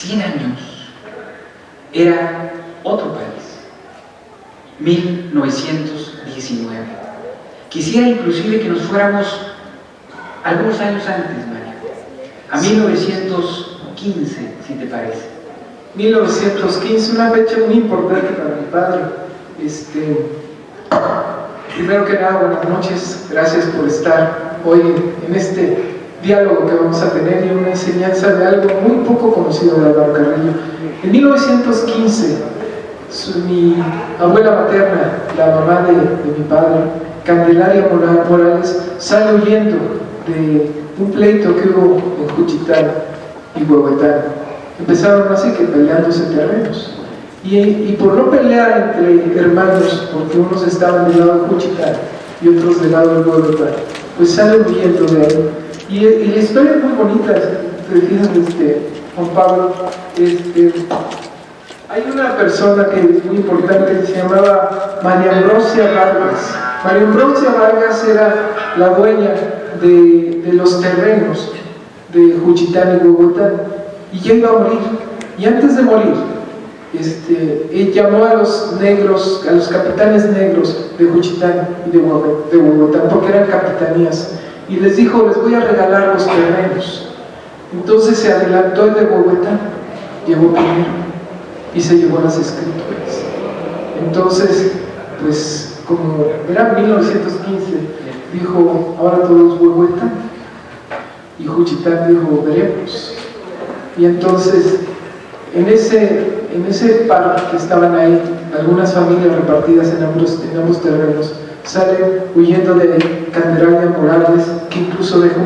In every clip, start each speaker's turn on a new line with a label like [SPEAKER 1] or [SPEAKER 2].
[SPEAKER 1] 100 años era otro país, 1919. Quisiera inclusive que nos fuéramos algunos años antes, María, a 1915, si te parece.
[SPEAKER 2] 1915, una fecha muy importante para mi padre. Primero que nada, buenas noches, gracias por estar hoy en este diálogo que vamos a tener y una enseñanza de algo muy poco conocido de Álvaro Carrillo. En 1915, mi abuela materna, la mamá de mi padre, Candelaria Morales, sale huyendo de un pleito que hubo en Juchitán y Huehuetán. Empezaron así que peleándose terrenos. Y por no pelear entre hermanos, porque unos estaban del lado de Juchitán y otros del lado de Huehuetán, pues salen huyendo de ahí. Y la historia es muy bonita, te fijas, Juan Pablo. Hay una persona que es muy importante que se llamaba María Ambrosia Vargas. María Ambrosia Vargas era la dueña de los terrenos de Juchitán y Huehuetán, y ya iba a morir. Y antes de morir, él llamó a los negros, a los capitanes negros de Juchitán y de Huehuetán, porque eran capitanías, y les dijo: les voy a regalar los terrenos. Entonces se adelantó el de Huehuetán, llegó primero y se llevó las escrituras. Entonces, pues como era 1915, dijo: ahora todo es Huehuetán. Y Juchitán dijo: veremos. Y entonces en ese par que estaban ahí, algunas familias repartidas en ambos terrenos, salen huyendo de Candelaria Morales, que incluso dejó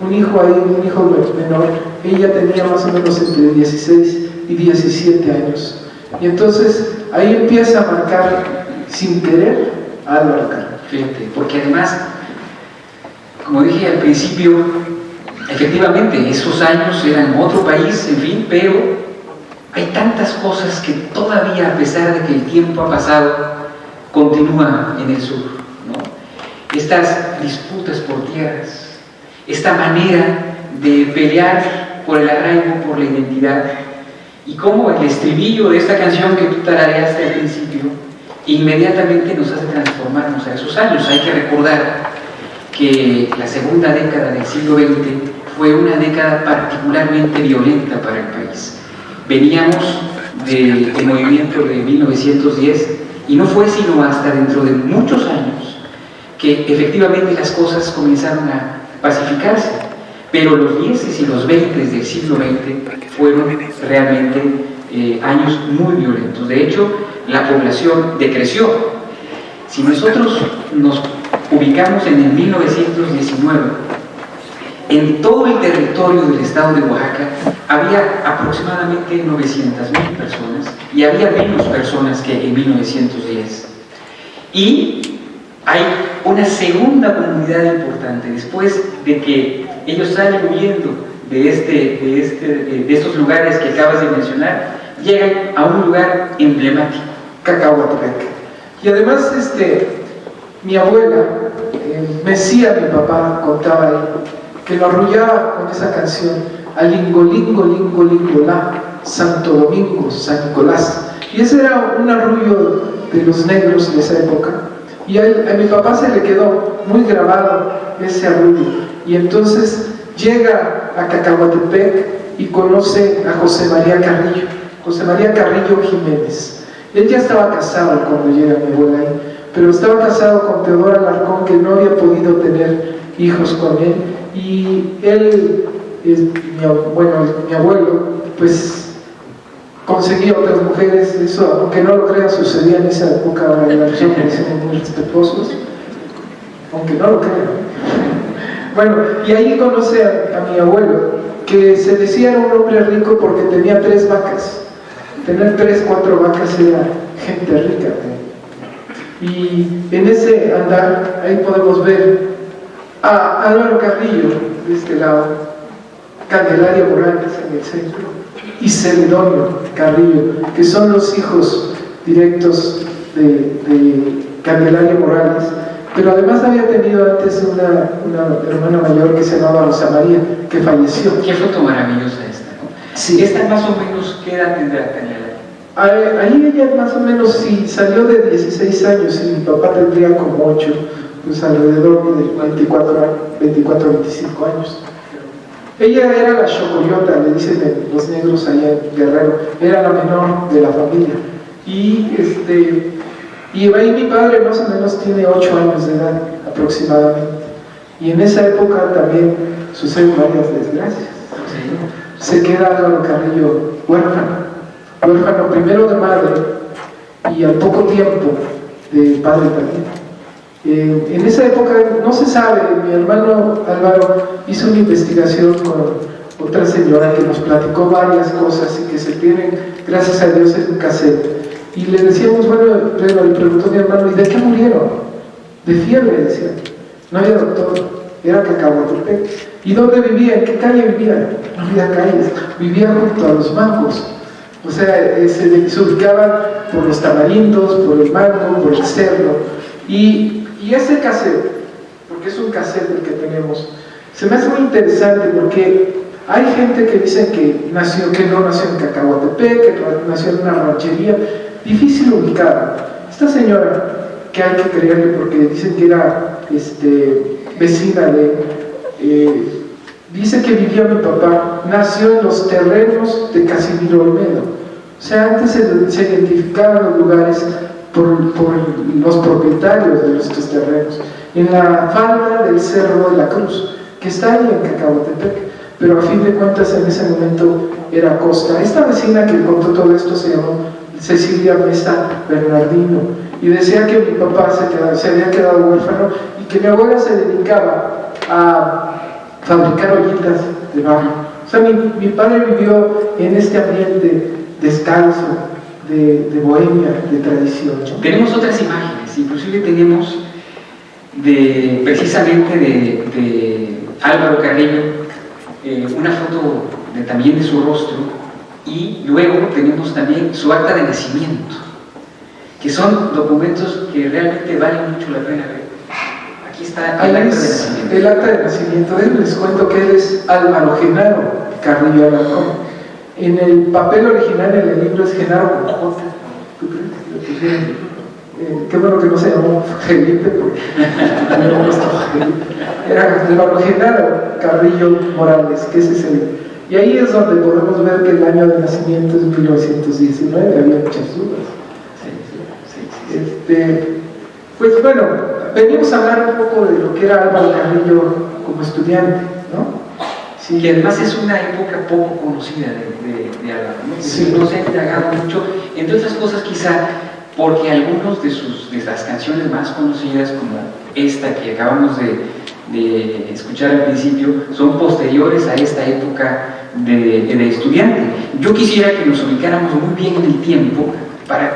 [SPEAKER 2] un hijo ahí, un hijo menor. Ella tenía más o menos entre 16 y 17 años. Y entonces ahí empieza a marcar, sin querer, a Álvaro Carrillo.
[SPEAKER 1] Fíjate, porque además, como dije al principio, efectivamente esos años eran otro país, en fin, pero hay tantas cosas que todavía, a pesar de que el tiempo ha pasado, continúa en el sur, ¿no? Estas disputas por tierras, esta manera de pelear por el arraigo, por la identidad, y cómo el estribillo de esta canción que tú tarareaste al principio inmediatamente nos hace transformarnos a esos años. Hay que recordar que la segunda década del siglo XX fue una década particularmente violenta para el país. Veníamos del movimiento de 1910 y no fue sino hasta dentro de muchos años que efectivamente las cosas comenzaron a pacificarse. Pero los 10 y los 20 del siglo XX fueron realmente años muy violentos. De hecho, la población decreció. Si nosotros nos ubicamos en el 1919, en todo el territorio del estado de Oaxaca había aproximadamente 900,000 personas, y había menos personas que en 1910. Y hay una segunda comunidad importante. Después de que ellos salen huyendo de estos lugares que acabas de mencionar, llegan a un lugar emblemático,
[SPEAKER 2] Cacahuatepec. Y además, mi abuela, Mesía, mi papá, contaba ahí, que lo arrullaba con esa canción: Alingolingo, lingo, lingolá, Santo Domingo, San Nicolás. Y ese era un arrullo de los negros de esa época. Y a mi papá se le quedó muy grabado ese arrullo. Y entonces llega a Cacahuatepec y conoce a José María Carrillo Jiménez. Él ya estaba casado cuando llega mi abuela ahí, pero estaba casado con Teodora Alarcón, que no había podido tener hijos con él. Y él, mi abuelo, pues conseguía otras mujeres. Eso, aunque no lo crean, sucedía en esa época. En la región que somos muy respetuosos, aunque no lo crean. Bueno, y ahí conoce a mi abuelo, que se decía era un hombre rico porque tenía 3 vacas. Tener 3, 4 vacas era gente rica. Y en ese andar, ahí podemos ver a Álvaro Carrillo de este lado, Candelaria Morales en el centro, y Celedonio Carrillo, que son los hijos directos de Candelaria Morales. Pero además había tenido antes una hermana mayor que se llamaba Rosa María, que falleció.
[SPEAKER 1] Qué foto maravillosa esta, ¿no?
[SPEAKER 2] Sí.
[SPEAKER 1] ¿Esta más o menos qué edad tendrá Daniela?
[SPEAKER 2] Ahí ella más o menos, sí, salió de 16 años y mi papá tendría como 8, pues alrededor de 24, 25 años. Ella era la chocoyota, le dicen los negros allá en Guerrero, era la menor de la familia. Y ahí mi padre más o menos tiene 8 años de edad aproximadamente. Y en esa época también suceden varias desgracias. Se queda Álvaro Carrillo huérfano primero de madre y al poco tiempo de padre también. En esa época no se sabe, mi hermano Álvaro hizo una investigación con otra señora que nos platicó varias cosas y que se tienen, gracias a Dios, en un cassette. Y le decíamos, bueno, le preguntó mi hermano, ¿y de qué murieron? De fiebre, decía. No había doctor, era Cacahuatepec. ¿Y dónde vivía? ¿En qué calle vivía? No había calles, vivía junto a los mangos. O sea, se ubicaban por los tamarindos, por el mango, por el cerro. Y ese cassette, porque es un cassette el que tenemos, se me hace muy interesante porque hay gente que dice que no nació en Cacahuatepec, que nació en una ranchería, difícil ubicar. Esta señora, que hay que creerle porque dicen que era vecina dice que vivía mi papá, nació en los terrenos de Casimiro Olmedo. O sea, antes se identificaban los lugares por los propietarios de estos terrenos, en la falda del Cerro de la Cruz, que está ahí en Cacahuatepec, pero a fin de cuentas en ese momento era costa. Esta vecina que contó todo esto se llamó Cecilia Mesa Bernardino, y decía que mi papá se había quedado huérfano y que mi abuela se dedicaba a fabricar ollitas de barro. O sea, mi padre vivió en este ambiente descalzo, de bohemia, de tradición, ¿no?
[SPEAKER 1] Tenemos otras imágenes, inclusive tenemos precisamente de Álvaro Carrillo, una foto también de su rostro, y luego tenemos también su acta de nacimiento, que son documentos que realmente valen mucho la pena ver. Aquí está el acta de nacimiento.
[SPEAKER 2] El acta de nacimiento, les cuento que él es Álvaro Genaro Carrillo Alarcón. En el papel original, en el libro, es Genaro con J. ¿Tú crees? Qué bueno que no se llamó Felipe, porque no puesto Felipe. Era Álvaro Genaro Carrillo Morales, que ese es y ahí es donde podemos ver que el año de nacimiento es 1919, había muchas dudas. Pues bueno, venimos a hablar un poco de lo que era Álvaro Carrillo como estudiante, ¿no?
[SPEAKER 1] Sí. Que además es una época poco conocida de Álvaro, ¿no?
[SPEAKER 2] Sí.
[SPEAKER 1] No se ha indagado mucho, entre otras cosas quizá porque algunos de las canciones más conocidas, como esta que acabamos de escuchar al principio, son posteriores a esta época de estudiante. Yo quisiera que nos ubicáramos muy bien en el tiempo,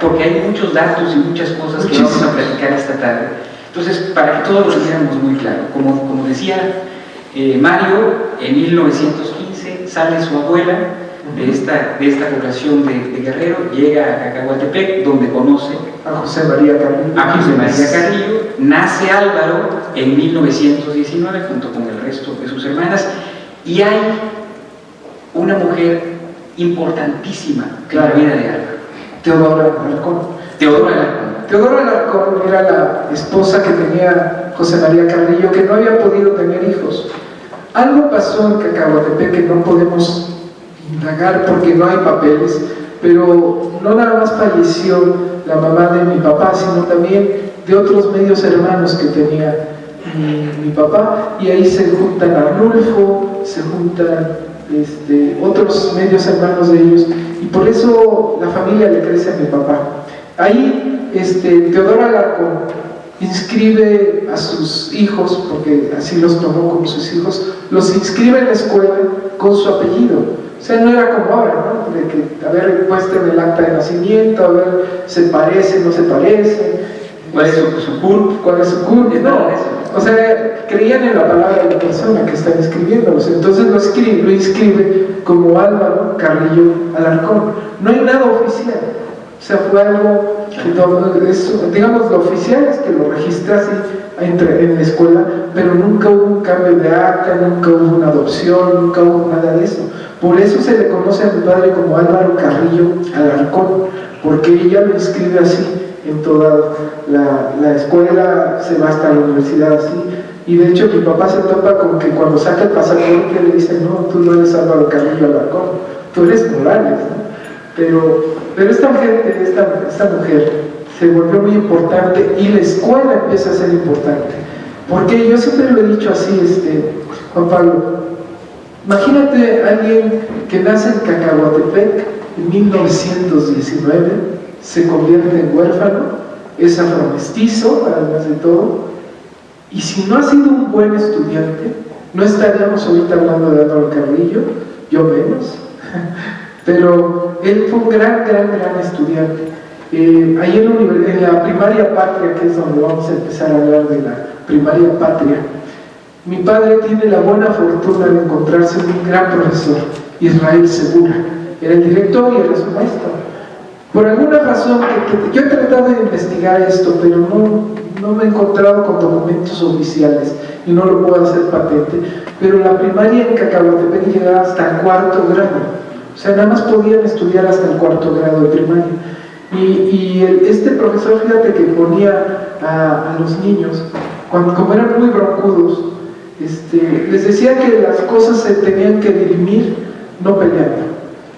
[SPEAKER 1] porque hay muchos datos y muchas cosas que vamos a platicar esta tarde. Entonces, para que todos lo tuviéramos muy claro, como decía Mario, en 1915 sale su abuela de esta población de Guerrero, llega a Cacahuatepec, donde conoce
[SPEAKER 2] a José María Carrillo.
[SPEAKER 1] Nace Álvaro en 1919 junto con el resto de sus hermanas, y hay una mujer importantísima en la vida de Álvaro.
[SPEAKER 2] Teodora Alarcón era la esposa que tenía José María Carrillo, que no había podido tener hijos. Algo pasó en Cacahuatepec que no podemos indagar porque no hay papeles, pero no nada más falleció la mamá de mi papá, sino también de otros medios hermanos que tenía mi papá, y ahí se juntan Arnulfo, se juntan otros medios hermanos de ellos, y por eso la familia le crece a mi papá. Ahí Teodora Alarcón inscribe a sus hijos, porque así los tomó como sus hijos, los inscribe en la escuela con su apellido. O sea, no era como ahora, ¿no? De que, a ver, muestren el acta de nacimiento, a ver, se parece, no se parece.
[SPEAKER 1] ¿Cuál es su CURP?
[SPEAKER 2] ¿Cuál es su CURP? No, o sea, creían en la palabra de la persona que están escribiéndolos, entonces lo inscribe como Álvaro Carrillo Alarcón. No hay nada oficial, o sea, fue algo que digamos, lo oficial es que lo registra así en la escuela, pero nunca hubo un cambio de acta, nunca hubo una adopción, nunca hubo nada de eso, Por eso se le conoce a mi padre como Álvaro Carrillo Alarcón, porque ella lo inscribe así en toda la escuela, se va hasta la universidad así. Y de hecho mi papá se topa con que cuando saca el pasaporte le dicen: no, tú no eres Álvaro Carrillo Alarcón, tú eres Morales, ¿no? Pero esta mujer se volvió muy importante y la escuela empieza a ser importante. Porque yo siempre lo he dicho así, Juan Pablo, imagínate a alguien que nace en Cacahuatepec en 1919, se convierte en huérfano, es afromestizo, además de todo, y si no ha sido un buen estudiante, no estaríamos ahorita hablando de Álvaro Carrillo, yo menos, pero él fue un gran estudiante. Ahí en la primaria patria, que es donde vamos a empezar a hablar de la primaria patria, mi padre tiene la buena fortuna de encontrarse un gran profesor, Israel Segura. Era el director y era su maestro. Por alguna razón, yo he tratado de investigar esto, pero no me he encontrado con documentos oficiales y no lo puedo hacer patente, pero la primaria en Cacahuatepec llegaba hasta el 4º grado. O sea, nada más podían estudiar hasta el 4º grado de primaria. Este profesor, fíjate que ponía a los niños, como eran muy broncudos, les decía que las cosas se tenían que dirimir no peleando,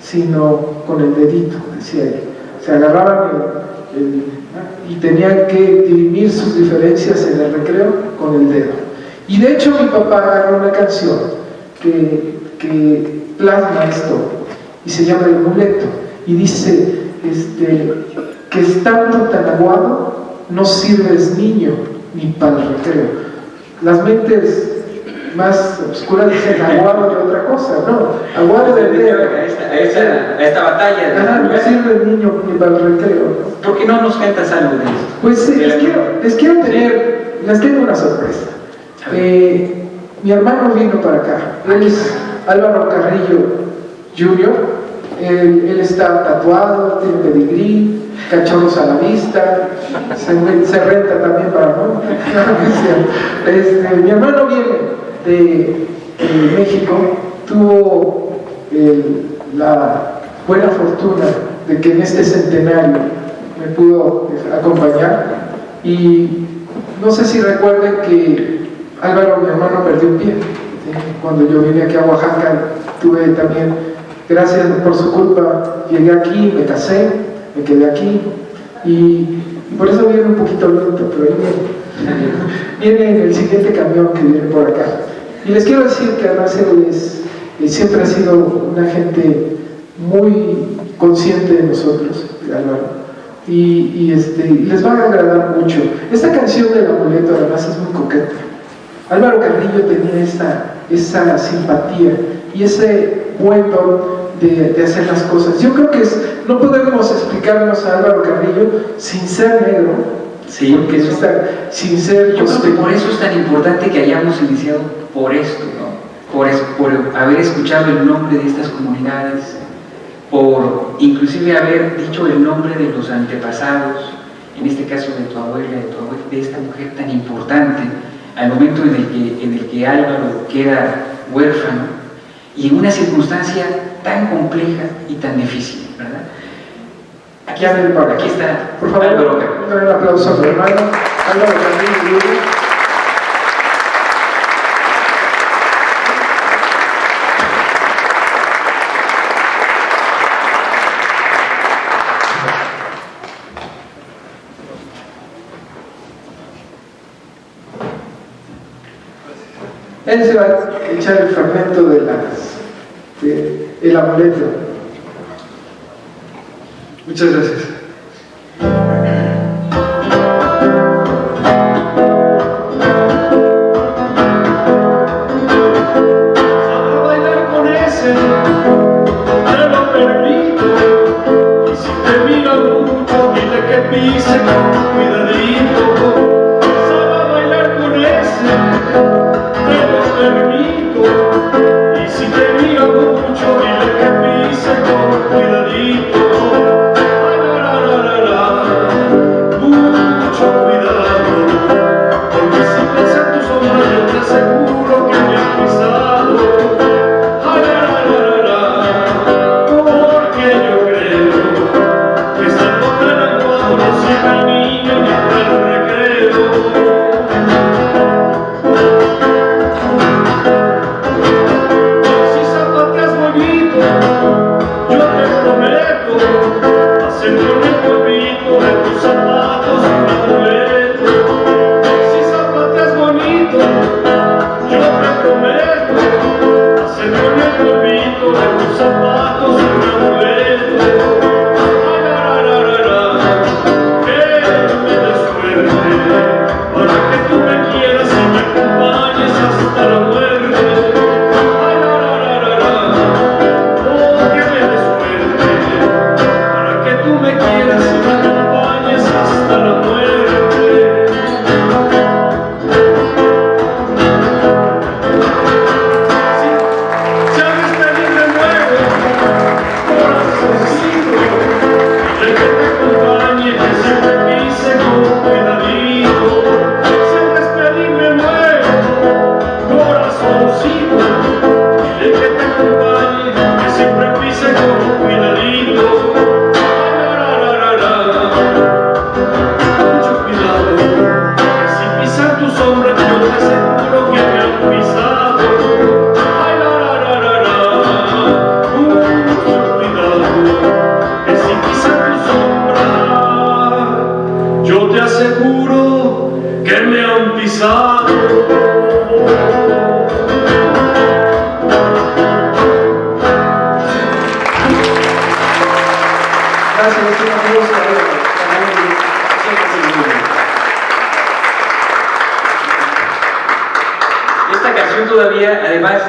[SPEAKER 2] sino con el dedito, decía él. Se agarraban y tenían que dirimir sus diferencias en el recreo con el dedo. Y de hecho mi papá agarró una canción que plasma esto y se llama El Amuleto, y dice que estando tan aguado no sirves niño ni para el recreo. Las mentes más oscuras dicen aguado de otra cosa, no, aguado de dedo.
[SPEAKER 1] A esta batalla.
[SPEAKER 2] No sirve el niño ni para el recreo, ¿no?
[SPEAKER 1] ¿Por qué no nos cuentas algo de eso?
[SPEAKER 2] Pues les tengo una sorpresa. Mi hermano vino para acá, él es Álvaro Carrillo Jr., él está tatuado, tiene pedigrí, cachorros a la vista, se renta también para ¿no? Mi hermano viene de México, tuvo la buena fortuna de que en este centenario me pudo acompañar, y no sé si recuerden que Álvaro, mi hermano, perdió un pie. Cuando yo vine aquí a Oaxaca, tuve también, gracias por su culpa, llegué aquí, me casé, me quedé aquí, y por eso viene un poquito lento, pero ahí viene en el siguiente camión que viene por acá. Y les quiero decir que además él siempre ha sido una gente muy consciente de nosotros, Álvaro, y les va a agradar mucho. Esta canción del Amuleto además es muy coqueta. Álvaro Carrillo tenía esa simpatía y ese buen don de hacer las cosas. Yo creo que no podemos explicarnos a Álvaro Carrillo sin ser negro.
[SPEAKER 1] Sí, porque eso
[SPEAKER 2] sin ser.
[SPEAKER 1] Yo creo que por eso es tan importante que hayamos iniciado por esto, ¿no? Por haber escuchado el nombre de estas comunidades, por inclusive haber dicho el nombre de los antepasados, en este caso de tu abuela, de esta mujer tan importante, al momento en el que Álvaro queda huérfano y en una circunstancia tan compleja y tan difícil, ¿verdad? Aquí está,
[SPEAKER 2] por favor,
[SPEAKER 1] Álvaro Carrillo.
[SPEAKER 2] Un aplauso a mi hermano Álvaro Carrillo. Él se va a echar el fragmento el amuleto.
[SPEAKER 3] Muchas gracias.
[SPEAKER 4] Sabe bailar con ese, te lo permito. Y si te mira mucho, dile que pise con cuidadito. Sabe bailar con ese, te lo permito. Y si te mira mucho, dile que pise con cuidadito. La, la, la, la, la. saborcito, dile que te acompañe, que siempre pise con cuidadito. Si al despedirme muero, corazoncito, dile que te acompañe, que siempre pise con cuidadito. Mucho cuidado, que si pisan tu sombra yo te aseguro que me han pisado. Ay, mucho cuidado, que si pisan tu sombra yo te aseguro que me han pisado.
[SPEAKER 2] Gracias, un aplauso.
[SPEAKER 1] Esta canción todavía, además,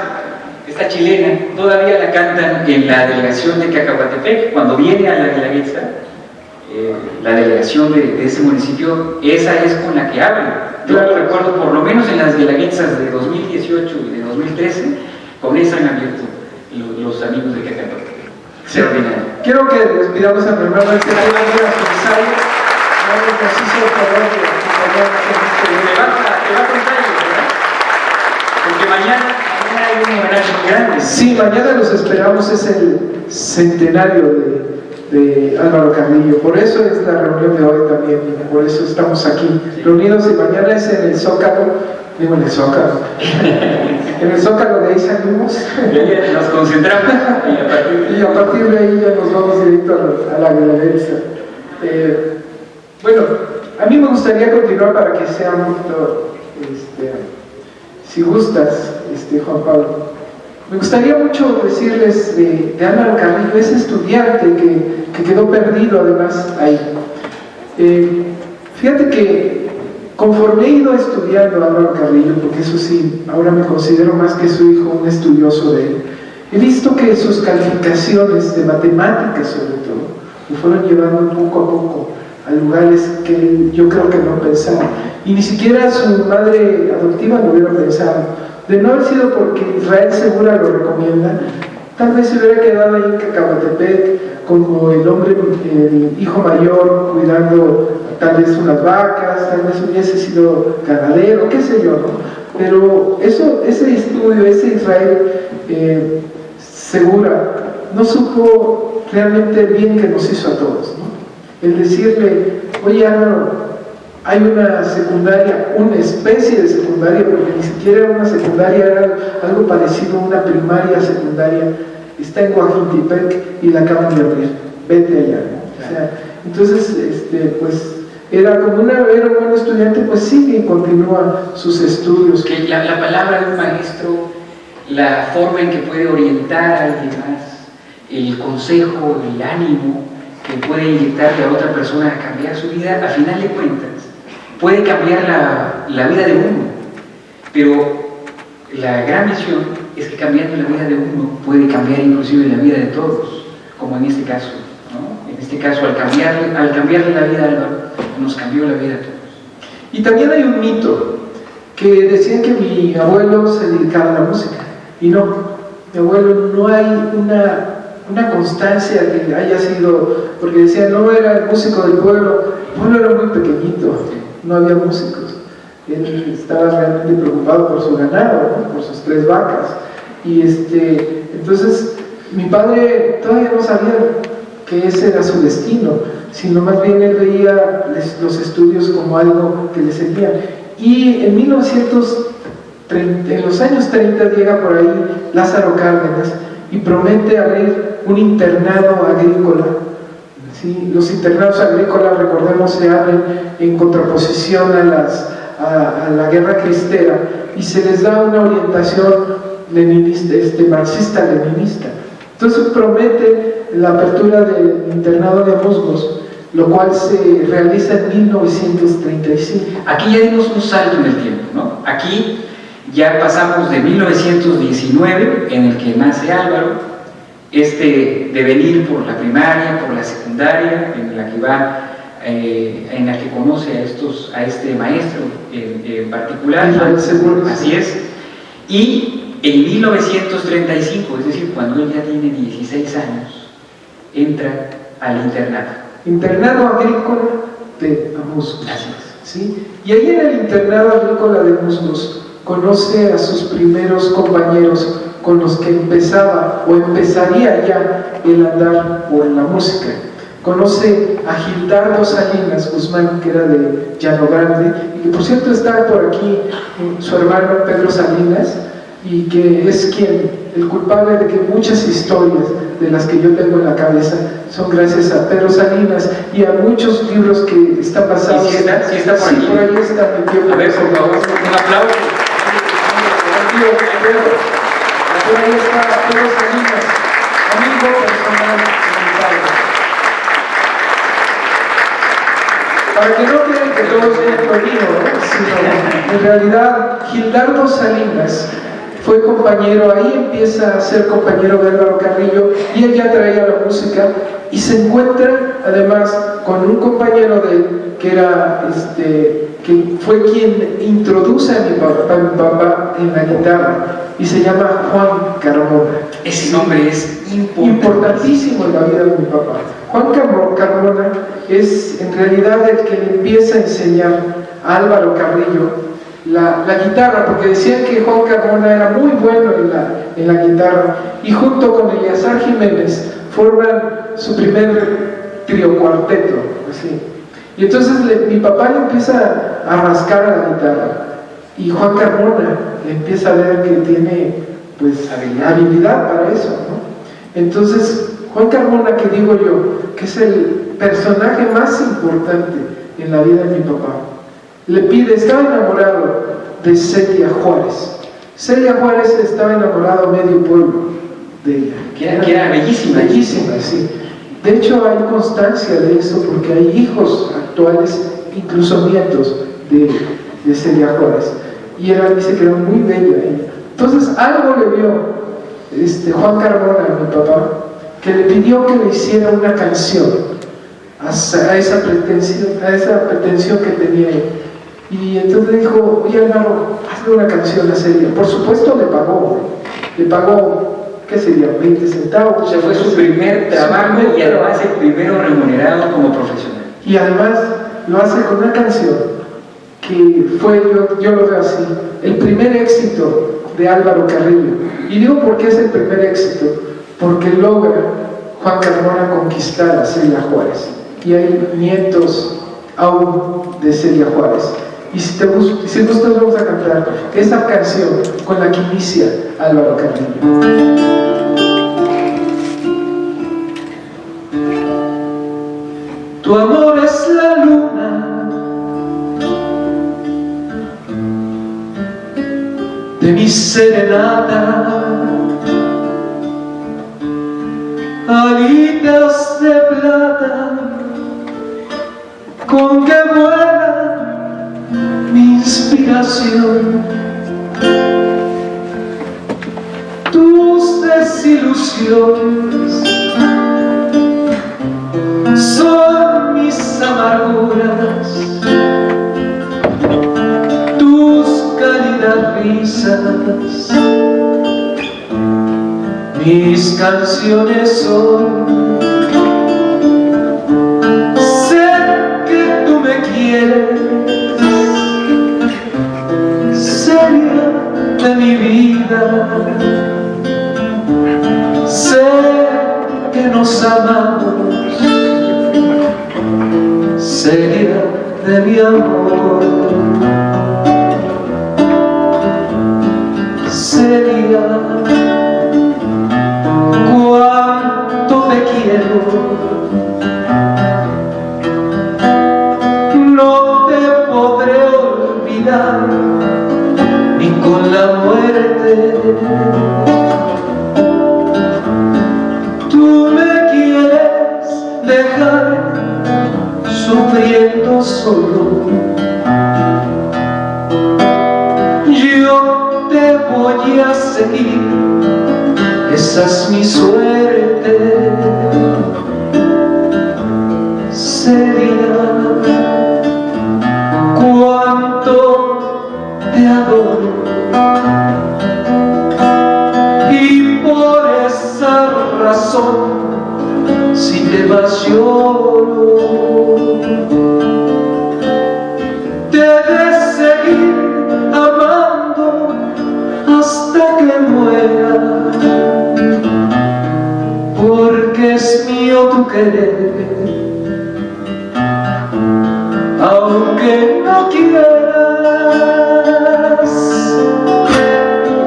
[SPEAKER 1] esta chilena, todavía la cantan en la delegación de Cacahuatepec. Cuando viene a la Guelaguetza, la delegación de ese municipio, esa es con la que hablan. Yo recuerdo, por lo menos en las Guelaguetzas de 2018 y de 2013, con esa han abierto los amigos de Cacahuatepec. Extraordinario.
[SPEAKER 2] Quiero que despidamos a mi hermano este año de su ensayo. Hago el ejercicio de favor de
[SPEAKER 1] Te va a contar, ¿verdad? Porque mañana hay un homenaje muy grande.
[SPEAKER 2] Sí, mañana los esperamos, es el centenario de Álvaro Carrillo. Por eso es la reunión de hoy también, por eso estamos aquí reunidos, y mañana es en el Zócalo, digo en el Zócalo, en el Zócalo, de ahí salimos.
[SPEAKER 1] Nos concentramos
[SPEAKER 2] Y a partir de ahí ya nos vamos directo a la Guelaguetza. Bueno, a mí me gustaría continuar para que sea un poquito, si gustas, Juan Pablo. Me gustaría mucho decirles de Álvaro Carrillo, ese estudiante que quedó perdido además ahí. Fíjate que conforme he ido estudiando a Álvaro Carrillo, porque eso sí, ahora me considero más que su hijo un estudioso de él, he visto que sus calificaciones de matemáticas, sobre todo, lo fueron llevando poco a poco a lugares que yo creo que no pensaba, y ni siquiera su madre adoptiva lo hubiera pensado. De no haber sido porque Israel Segura lo recomienda, tal vez se hubiera quedado ahí en Cacahuatepec como el hombre, el hijo mayor, cuidando tal vez unas vacas, tal vez hubiese sido ganadero, qué sé yo, ¿no? Pero ese estudio, ese Israel Segura, no supo realmente bien que nos hizo a todos, ¿no? El decirle, oye Álvaro, hay una secundaria, una especie de secundaria, porque ni siquiera era una secundaria, era algo parecido a una primaria secundaria, está en Coajimaltepec y la acaban de abrir, vete allá, ¿no? O sea, entonces, pues, era como era un buen estudiante, pues sigue y continúa sus estudios.
[SPEAKER 1] Que la palabra de un maestro, la forma en que puede orientar a alguien más, el consejo, el ánimo que puede inyectarle a otra persona a cambiar su vida, a final de cuentas, puede cambiar la vida de uno. Pero la gran misión es que cambiando la vida de uno puede cambiar inclusive la vida de todos, como en este caso, ¿no? En este caso, al cambiarle la vida a Álvaro, nos cambió la vida a todos.
[SPEAKER 2] Y también hay un mito que decían que mi abuelo se dedicaba a la música, y no, mi abuelo no hay una constancia que haya sido, porque decían no era el músico del pueblo, el pueblo era muy pequeñito, no había músicos, él estaba realmente preocupado por su ganado, ¿no? Por sus 3 vacas, y entonces mi padre todavía no sabía que ese era su destino, sino más bien él veía los estudios como algo que le servía. Y en los años 30 llega por ahí Lázaro Cárdenas y promete abrir un internado agrícola. ¿Sí? Los internados agrícolas, recordemos, se abren en contraposición a la guerra cristera y se les da una orientación leninista, marxista-leninista. Entonces promete la apertura del internado de musgos, lo cual se realiza en 1935.
[SPEAKER 1] Aquí ya dimos un salto en el tiempo, ¿no? Aquí ya pasamos de 1919, en el que nace Álvaro, devenir por la primaria, por la secundaria, en la que va, en la que conoce a este maestro en particular, así es, y en 1935, es decir, cuando él ya tiene 16 años, entra al
[SPEAKER 2] internado agrícola de Musgos.
[SPEAKER 1] Así es.
[SPEAKER 2] ¿Sí? Y ahí en el internado agrícola de Musgos conoce a sus primeros compañeros con los que empezaba o empezaría ya el andar por la música. Conoce a Gildardo Salinas Guzmán, que era de Llano Grande, y que por cierto está por aquí su hermano Pedro Salinas, y que es el culpable de que muchas historias de las que yo tengo en la cabeza son gracias a Pedro Salinas y a muchos libros que están basados.
[SPEAKER 1] ¿Y si está por
[SPEAKER 2] sí,
[SPEAKER 1] aquí?
[SPEAKER 2] por ahí está mi tío.
[SPEAKER 1] A ver, por favor, un aplauso.
[SPEAKER 2] Por ahí está Pedro Salinas, amigo personal de mi padre. Para que no crean que todo sea florido, sino en realidad Gildardo Salinas fue compañero, ahí empieza a ser compañero de Álvaro Carrillo, y él ya traía la música, y se encuentra además con un compañero de él que era que fue quien introduce a mi papá en la guitarra, y se llama Juan Carmona.
[SPEAKER 1] Ese nombre es
[SPEAKER 2] importantísimo en la vida de mi papá. Juan Carmona es en realidad el que le empieza a enseñar a Álvaro Carrillo la guitarra, porque decían que Juan Carmona era muy bueno en la guitarra, y junto con Eleazar Jiménez forman su primer trío cuarteto, así. Y entonces mi papá le empieza a rascar a la guitarra, y Juan Carmona le empieza a ver que tiene pues habilidad para eso, ¿no? Entonces Juan Carmona, que digo yo que es el personaje más importante en la vida de mi papá, le pide, estaba enamorado de Celia Juárez. Celia Juárez estaba enamorado medio pueblo de ella.
[SPEAKER 1] Que era bellísima.
[SPEAKER 2] Bellísima, sí. De hecho hay constancia de eso porque hay hijos actuales, incluso nietos de Celia Juárez. Y dice que era muy bella ella. Entonces algo le vio Juan Carmona, mi papá, que le pidió que le hiciera una canción a esa pretensión que tenía él. Y entonces le dijo, oye Álvaro, hazle una canción a Celia. Por supuesto le pagó, ¿qué sería? 20 centavos.
[SPEAKER 1] O sea, fue su primer trabajo y además el primero remunerado como profesional.
[SPEAKER 2] Y además lo hace con una canción que fue, yo lo veo así, el primer éxito de Álvaro Carrillo. Y digo por qué es el primer éxito, porque logra Juan Carmona conquistar a Celia Juárez. Y hay nietos aún de Celia Juárez. Y si gustas vamos a cantar esa canción con la que inicia Álvaro Carrillo. Tu amor es la luna de mi serenata, alitas de plata con que vuela mi inspiración. Tus desilusiones son mis amarguras, tus cálidas risas mis canciones son. Sé que tú me quieres, Celia de mi vida. Sé que nos amamos, Celia de mi amor. Celia, cuánto te quiero. No te podré olvidar ni con la muerte. Tú me quieres dejar sufriendo solo. Yo te voy a seguir, esa es mi suerte. Celia, cuánto te adoro, y por esa razón más lloro. Debes seguir amando hasta que muera, porque es mío tu querer, aunque no quieras.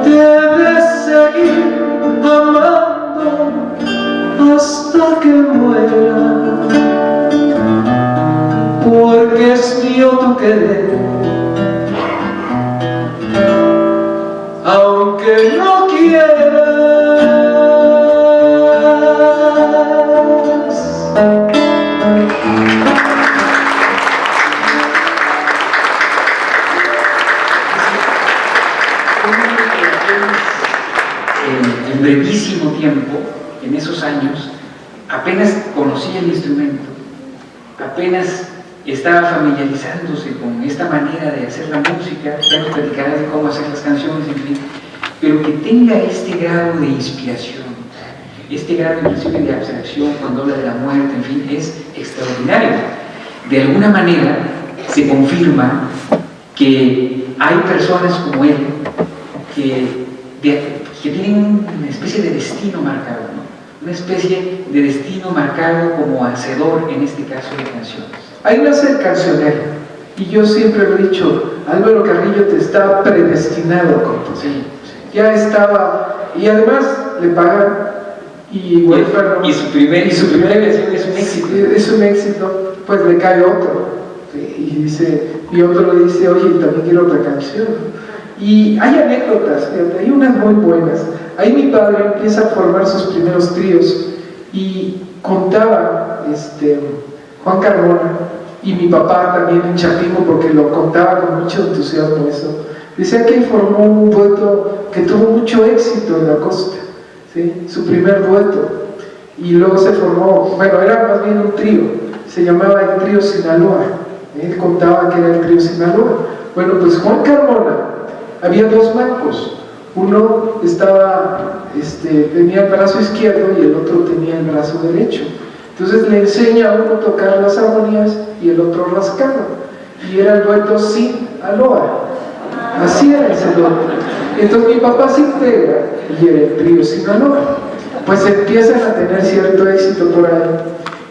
[SPEAKER 2] Debes seguir amando hasta que muera, porque es mío tu querer, aunque no quieras.
[SPEAKER 1] En brevísimo tiempo, en esos años, apenas conocía el instrumento, apenas estaba familiarizándose con esta manera de hacer la música, ya nos platicará de cómo hacer las canciones, en fin, pero que tenga este grado de inspiración, este grado inclusive de abstracción cuando habla de la muerte, en fin, es extraordinario. De alguna manera se confirma que hay personas como él que tienen una especie de destino marcado, ¿no? Una especie de destino marcado como hacedor, en este caso, de canciones.
[SPEAKER 2] Ahí nace el cancionero, y yo siempre lo he dicho, Álvaro Carrillo te está predestinado, compa.
[SPEAKER 1] Sí.
[SPEAKER 2] Ya estaba, y además le pagan, y huérfano,
[SPEAKER 1] y su primera canción es un éxito.
[SPEAKER 2] Es un éxito, pues le cae otro, ¿sí? Y otro le dice, oye, también quiero otra canción. Y hay anécdotas, fíjate, hay unas muy buenas. Ahí mi padre empieza a formar sus primeros tríos y contaba Juan Carmona, y mi papá también en Chapingo, porque lo contaba con mucho entusiasmo eso. Decía que él formó un dueto que tuvo mucho éxito en la costa, ¿sí? Su primer dueto. Y luego se formó, bueno, era más bien un trío, se llamaba el Trío Sinaloa. Él contaba que era el Trío Sinaloa. Bueno, pues Juan Carmona, había dos mancos. Uno tenía el brazo izquierdo y el otro tenía el brazo derecho. Entonces le enseña a uno a tocar las armonías y el otro rascando. Y era el dueto Sinaloa. Así era ese dueto. Entonces mi papá se integra y era el Trío Sinaloa. Pues empiezan a tener cierto éxito por ahí.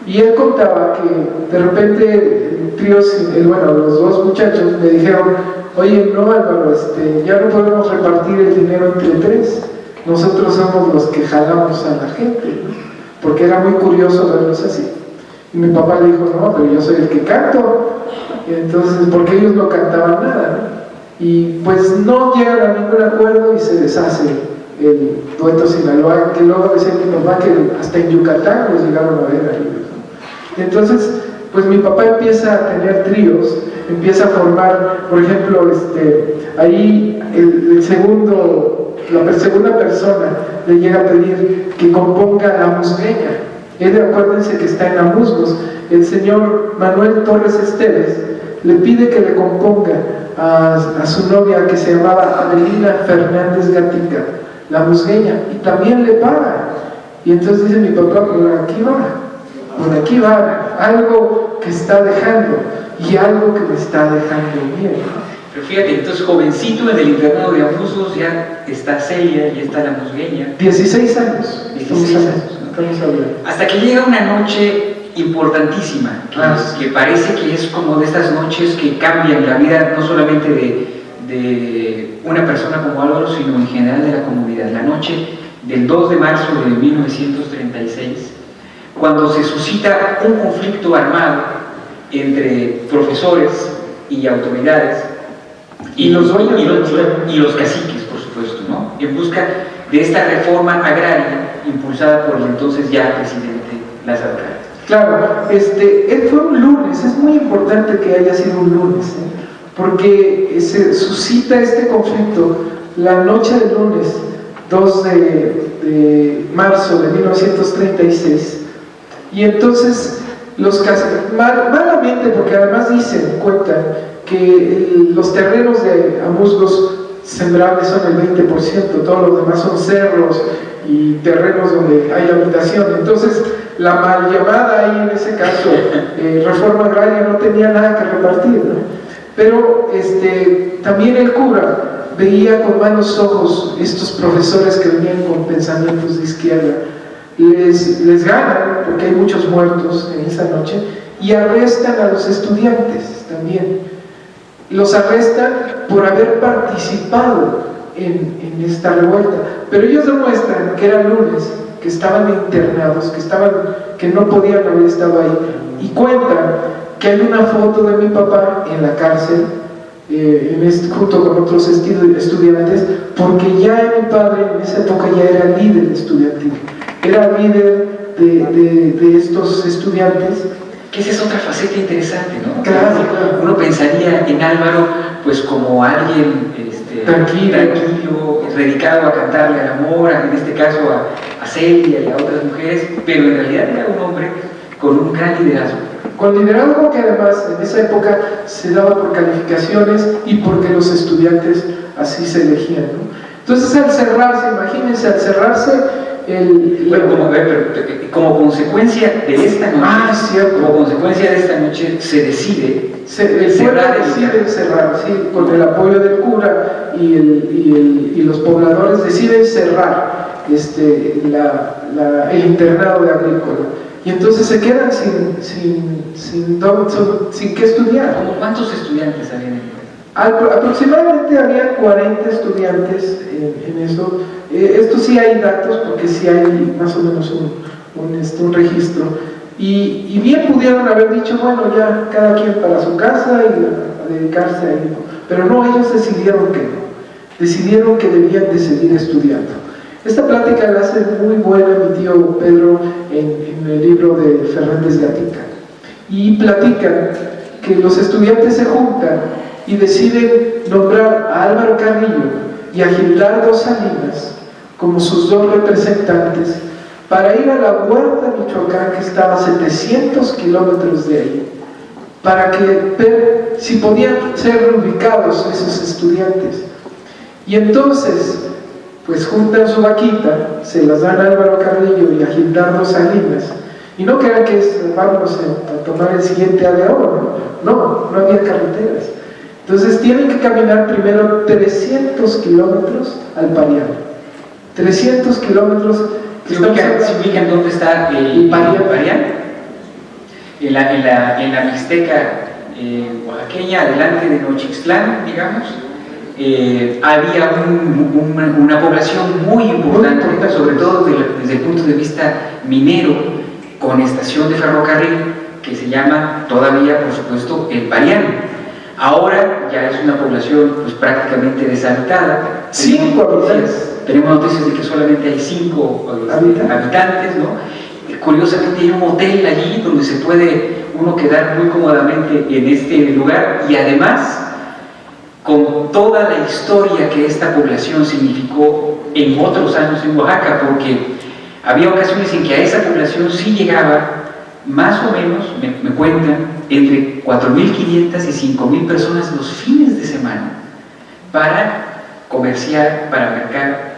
[SPEAKER 2] Y él contaba que de repente los dos muchachos me dijeron, oye, no Álvaro, ya no podemos repartir el dinero entre tres, nosotros somos los que jalamos a la gente, ¿no? Porque era muy curioso verlos así. Y mi papá le dijo, no, pero yo soy el que canto. Y entonces, porque ellos no cantaban nada, ¿no? Y pues no llegan a ningún acuerdo y se deshace el dueto Sinaloa, que luego decía mi papá que hasta en Yucatán los llegaron a ver a ellos, ¿no? Entonces, pues mi papá empieza a tener tríos, empieza a formar, por ejemplo, ahí la segunda persona le llega a pedir que componga La Musgueña. Acuérdense que está en Amusgos. El señor Manuel Torres Esteves le pide que le componga a su novia, que se llamaba Adelina Fernández Gatica, La Musgueña, y también le paga. Y entonces dice mi papá, por aquí va, algo que está dejando, y algo que me está dejando bien.
[SPEAKER 1] Pero fíjate, entonces jovencito en el internado de Abusos ya está Celia, ya está La Musgueña.
[SPEAKER 2] 16 años.
[SPEAKER 1] 16 años, ¿no? Hasta que llega una noche importantísima, que parece que es como de estas noches que cambian la vida no solamente de una persona como Álvaro, sino en general de la comunidad. La noche del 2 de marzo de 1936, cuando se suscita un conflicto armado entre profesores y autoridades y los caciques, por supuesto, ¿no? En busca de esta reforma agraria impulsada por el entonces ya presidente Lázaro Cárdenas.
[SPEAKER 2] Claro, fue un lunes, es muy importante que haya sido un lunes, porque se suscita este conflicto la noche del lunes 2 de marzo de 1936, y entonces los caciques, malamente, porque además cuentan que los terrenos de Amusgos sembrables son el 20%, todos los demás son cerros y terrenos donde hay habitación. Entonces la mal llamada ahí en ese caso reforma agraria no tenía nada que repartir, ¿no? Pero también el cura veía con malos ojos estos profesores que venían con pensamientos de izquierda, les ganan porque hay muchos muertos en esa noche y arrestan a los estudiantes también. Los arrestan por haber participado en esta revuelta, pero ellos demuestran que era lunes, que estaban internados, que no podían haber estado ahí, y cuentan que hay una foto de mi papá en la cárcel junto con otros estudiantes, porque ya mi padre en esa época ya era líder estudiantil, era líder de estos estudiantes.
[SPEAKER 1] Que esa es otra faceta interesante, ¿no?
[SPEAKER 2] Claro, claro.
[SPEAKER 1] Uno pensaría en Álvaro pues como alguien tranquilo, dedicado a cantarle al amor, en este caso a Celia y a otras mujeres, pero en realidad era un hombre con un gran liderazgo.
[SPEAKER 2] Con liderazgo que además en esa época se daba por calificaciones y porque los estudiantes así se elegían, ¿no? Entonces al cerrarse, imagínense, al cerrarse
[SPEAKER 1] como consecuencia de esta noche,
[SPEAKER 2] como
[SPEAKER 1] consecuencia de esta noche se decide
[SPEAKER 2] el pueblo decide cerrar, sí, con el apoyo del cura y los pobladores deciden cerrar el internado de Agrícola, y entonces se quedan sin qué estudiar.
[SPEAKER 1] ¿Cómo cuántos estudiantes habían en el
[SPEAKER 2] Aproximadamente había 40 estudiantes en eso. Esto sí hay datos, porque sí hay más o menos un registro. Y bien pudieron haber dicho, bueno, ya cada quien para su casa y a dedicarse a ello. Pero no, ellos decidieron que no. Decidieron que debían de seguir estudiando. Esta plática la hace muy buena mi tío Pedro en el libro de Fernández Gatica. Y platican que los estudiantes se juntan y deciden nombrar a Álvaro Carrillo y a Gildardo Salinas como sus dos representantes para ir a la Huerta, Michoacán, que estaba a 700 kilómetros de ahí, para ver si podían ser reubicados esos estudiantes. Y entonces, pues juntan su vaquita, se las dan a Álvaro Carrillo y a Gildardo Salinas, y no crean que vamos a tomar el siguiente ADO, no había carreteras. Entonces tienen que caminar primero 300 kilómetros al Parián. 300 kilómetros.
[SPEAKER 1] ¿Se ubican dónde está el Parián? En la Mixteca oaxaqueña, adelante de Nochixtlán, digamos. Había una población muy importante, sobre todo desde el punto de vista minero, con estación de ferrocarril, que se llama todavía, por supuesto, el Parián. Ahora ya es una población pues prácticamente deshabitada. Tenemos noticias de que solamente hay 5 habitantes, ¿no? Curiosamente hay un hotel allí donde se puede uno quedar muy cómodamente en este lugar, y además con toda la historia que esta población significó en otros años en Oaxaca, porque había ocasiones en que a esa población sí llegaba más o menos, me cuentan, entre 4.500 y 5.000 personas los fines de semana para comerciar, para mercar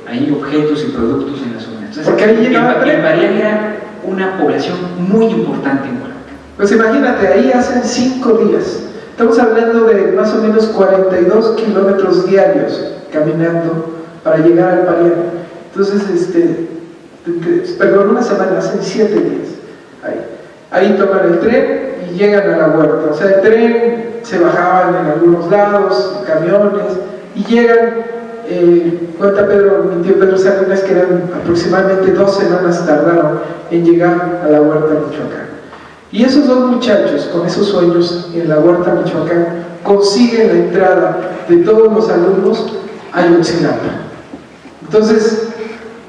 [SPEAKER 1] ahí objetos y productos en la zona. Entonces,
[SPEAKER 2] porque ahí llegaba
[SPEAKER 1] el Parián era una población muy importante en Oaxaca.
[SPEAKER 2] Pues imagínate, ahí hacen 5 días. Estamos hablando de más o menos 42 kilómetros diarios caminando para llegar al Parián. Entonces, una semana, hacen 7 días. Ahí toman el tren y llegan a la huerta. O sea, el tren se bajaban en algunos lados, camiones, y llegan, cuenta mi tío Pedro Salinas, que eran aproximadamente 2 semanas tardaron en llegar a la Huerta Michoacán. Y esos 2 muchachos, con esos sueños en la Huerta Michoacán, consiguen la entrada de todos los alumnos a Ayotzinapa. Entonces,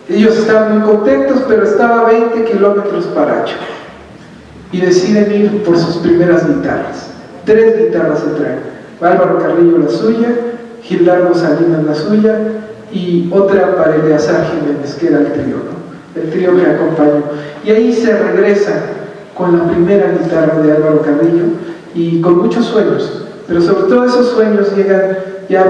[SPEAKER 2] ellos estaban muy contentos, pero estaba a 20 kilómetros Paracho. Y deciden ir por sus primeras guitarras. 3 guitarras se traen. Álvaro Carrillo la suya, Gildardo Salinas la suya, y otra para Eleazar Jiménez, que era el trío, ¿no? El trío que acompañó. Y ahí se regresan con la primera guitarra de Álvaro Carrillo y con muchos sueños, pero sobre todo esos sueños llegan ya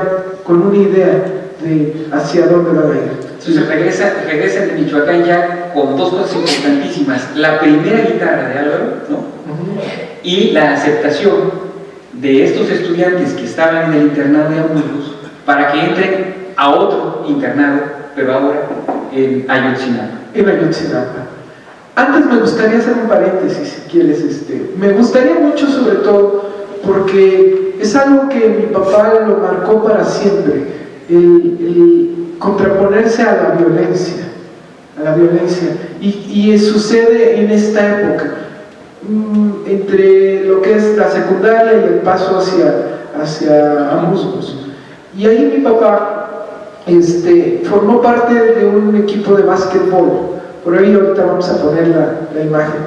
[SPEAKER 2] con una idea de hacia dónde van a ir.
[SPEAKER 1] Entonces regresan de Michoacán ya con dos cosas importantísimas: la primera guitarra de Álvaro, ¿no? Y la aceptación de estos estudiantes que estaban en el internado de Amusgos para que entren a otro internado, pero ahora en Ayotzinapa.
[SPEAKER 2] En Ayotzinapa. Antes me gustaría hacer un paréntesis, si quieres. Me gustaría mucho, sobre todo, porque es algo que mi papá lo marcó para siempre, el contraponerse a la violencia, y sucede en esta época, entre lo que es la secundaria y el paso hacia Amusgos. Y ahí mi papá formó parte de un equipo de básquetbol. Por ahí ahorita vamos a poner la imagen.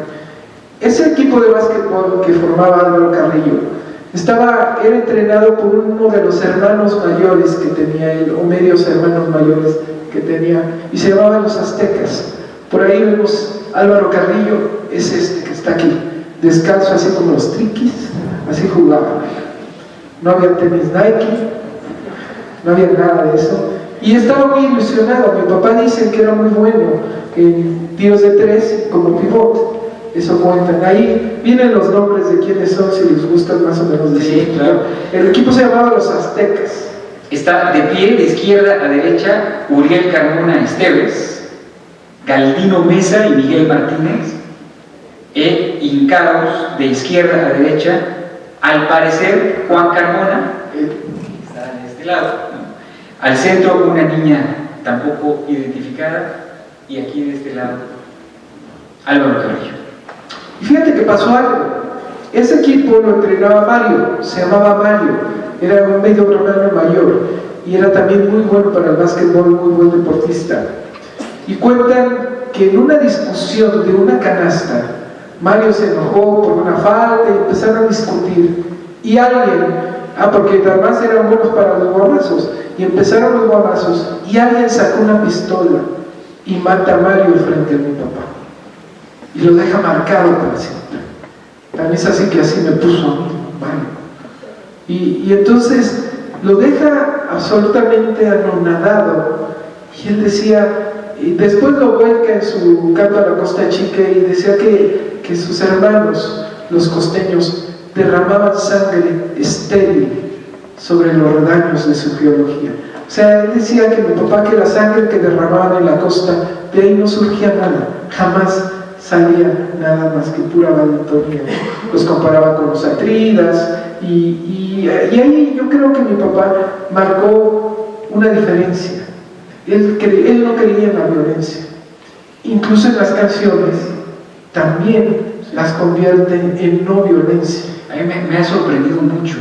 [SPEAKER 2] Ese equipo de básquetbol que formaba Álvaro Carrillo era entrenado por uno de los hermanos mayores que tenía él, o medios hermanos mayores que tenía, y se llamaban los Aztecas. Por ahí vemos Álvaro Carrillo, es que está aquí, descalzo así como los triquis, así jugaba. No había tenis Nike, no había nada de eso, y estaba muy ilusionado. Mi papá dice que era muy bueno en tiros de tres como pivot. Eso cuentan. Ahí vienen los nombres de quiénes son, si les gustan más o menos decir.
[SPEAKER 1] Sí, claro.
[SPEAKER 2] El equipo se llamaba los Aztecas.
[SPEAKER 1] Está de pie, de izquierda a derecha, Uriel Carmona Esteves, Galdino Mesa y Miguel Martínez, e hincados de izquierda a derecha, al parecer Juan Carmona, está de este lado, ¿no? Al centro una niña tampoco identificada, y aquí de este lado Álvaro Carrillo.
[SPEAKER 2] Y fíjate que pasó algo. Ese equipo lo entrenaba Mario, se llamaba Mario, era un medio hermano mayor y era también muy bueno para el básquetbol, muy buen deportista. Y cuentan que en una discusión de una canasta, Mario se enojó por una falta y empezaron a discutir. Y alguien, porque además eran buenos para los guamazos, y empezaron los guamazos, y alguien sacó una pistola y mata a Mario frente a mi papá. Y lo deja marcado para siempre. También es así que así me puso a mí, Mario. Y entonces lo deja absolutamente anonadado. Y él decía, y después lo vuelca en su canto a la Costa Chica y decía que sus hermanos, los costeños, derramaban sangre estéril sobre los daños de su geología. O sea, él decía que mi papá, que la sangre que derramaban en la costa, de ahí no surgía nada, jamás salía nada más que pura valentonía. Los comparaba con los atridas, y ahí yo creo que mi papá marcó una diferencia. Él no creía en la violencia. Incluso en las canciones también las convierten en no violencia.
[SPEAKER 1] A mí me ha sorprendido mucho,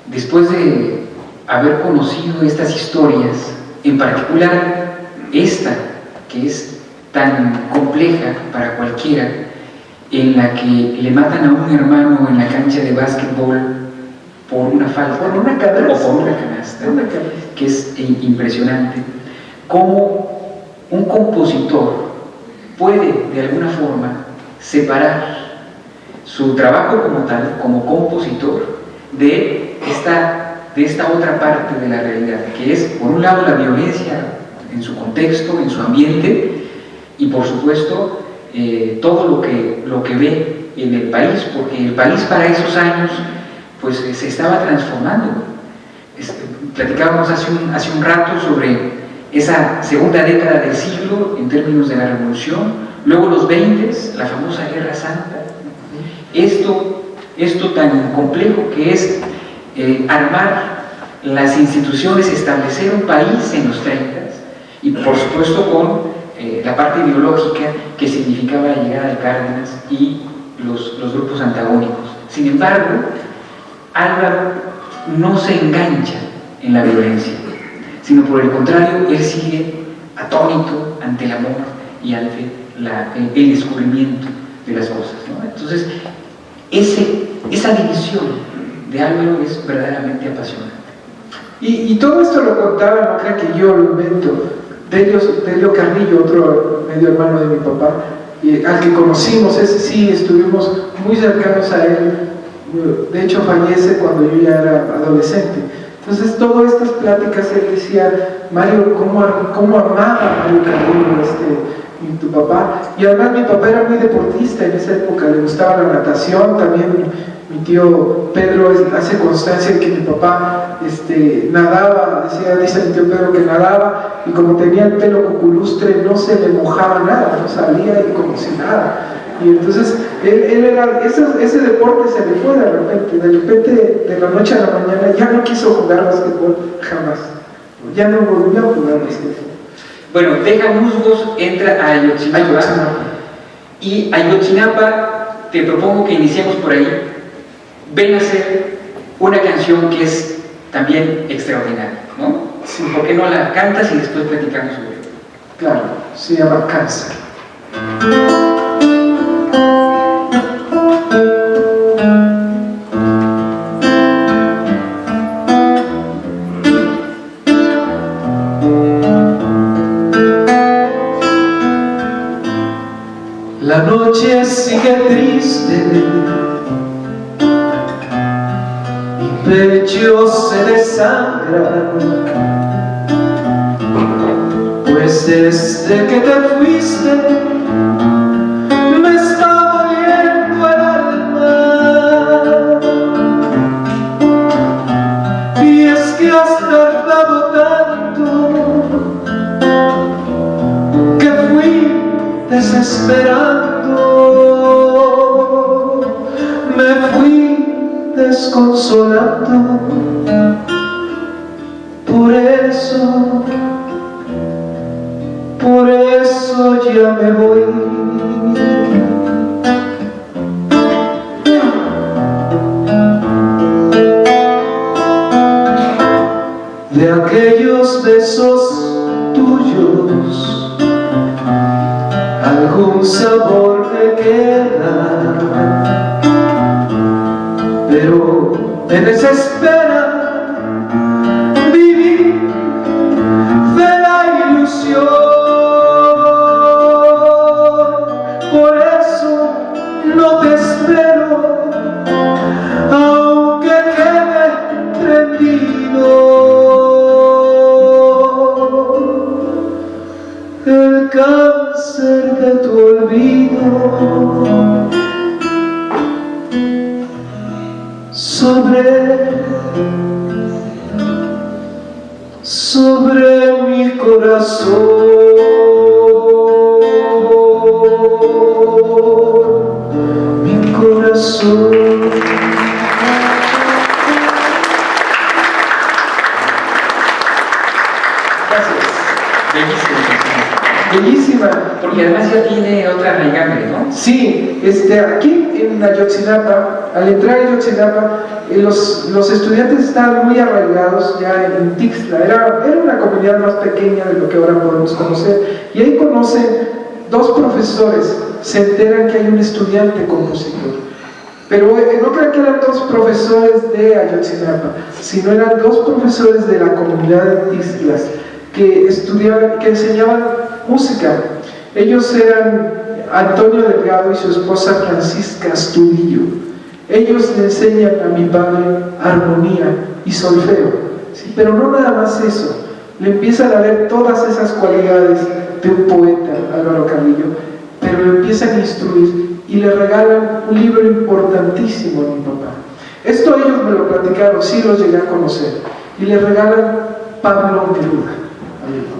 [SPEAKER 1] después de haber conocido estas historias, en particular esta, que es tan compleja para cualquiera, en la que le matan a un hermano en la cancha de básquetbol por una falta,
[SPEAKER 2] por una canasta,
[SPEAKER 1] o por una canasta, que es impresionante. Cómo un compositor puede de alguna forma separar su trabajo como tal, como compositor, de esta otra parte de la realidad, que es, por un lado, la violencia en su contexto, en su ambiente, y por supuesto todo lo que ve en el país, porque el país para esos años pues se estaba transformando. Platicábamos hace un rato sobre esa segunda década del siglo en términos de la revolución, luego los 20, la famosa Guerra Santa, esto tan complejo que es armar las instituciones, establecer un país en los 30, y por supuesto con la parte ideológica que significaba la llegada de Cárdenas y los grupos antagónicos. Sin embargo, Álvaro no se engancha en la violencia, sino por el contrario, él sigue atónito ante el amor y ante el descubrimiento de las cosas, ¿no? Entonces, esa división de Álvaro es verdaderamente apasionante.
[SPEAKER 2] Y todo esto lo contaba, no crean que yo lo invento, Delio Carrillo, otro medio hermano de mi papá, al que conocimos, ese sí, estuvimos muy cercanos a él. De hecho fallece cuando yo ya era adolescente, Entonces, todas estas pláticas, él decía, Mario, ¿cómo amaba a Mario Carrillo, tu papá? Y además mi papá era muy deportista en esa época, le gustaba la natación, también mi tío Pedro hace constancia en que mi papá nadaba, dice mi tío Pedro que nadaba, y como tenía el pelo cuculustre, no se le mojaba nada, no salía y como si nada. Y entonces, él era, ese deporte se le fue de repente, de la noche a la mañana, ya no quiso jugar básquetbol, jamás. Ya no volvió a jugar básquetbol.
[SPEAKER 1] Bueno, deja Musgos, entra a Ayotzinapa. Y Ayotzinapa, te propongo que iniciemos por ahí. Ven a hacer una canción que es también extraordinaria, ¿no?
[SPEAKER 2] Sí.
[SPEAKER 1] ¿Por qué no la cantas y después platicamos sobre ella?
[SPEAKER 2] Claro, se llama Cáncer.
[SPEAKER 3] La noche sigue triste, mi pecho se desangra, pues desde que te fuiste me está doliendo el alma. Y es que has tardado tanto que fui desesperando, me fui desconsolando. Por eso ya me voy. De aquellos besos tuyos algún sabor me queda, pero me desespera vivir de la ilusión. Por eso no te espero, aunque quede rendido. El cáncer de tu olvido sobre mi corazón, mi corazón.
[SPEAKER 1] Gracias. Bellísima.
[SPEAKER 2] Bellísima.
[SPEAKER 1] Porque además ya tiene otra raigambre, ¿no?
[SPEAKER 2] Sí, aquí en Ayotzinapa, al entrar a Ayotzinapa, los estudiantes estaban muy arraigados ya en Tixla. Era una comunidad más pequeña de lo que ahora podemos conocer. Y ahí conocen dos profesores, se enteran que hay un estudiante compositor. Pero no crean que eran dos profesores de Ayotzinapa, sino eran dos profesores de la comunidad de Tixlas que enseñaban música. Ellos eran Antonio Delgado y su esposa Francisca Astudillo. Ellos le enseñan a mi padre armonía y solfeo, ¿sí? Pero no nada más eso, le empiezan a ver todas esas cualidades de un poeta, Álvaro Carrillo, pero lo empiezan a instruir y le regalan un libro importantísimo a mi papá. Esto ellos me lo platicaron, sí los llegué a conocer, y le regalan Pablo Neruda a mi papá.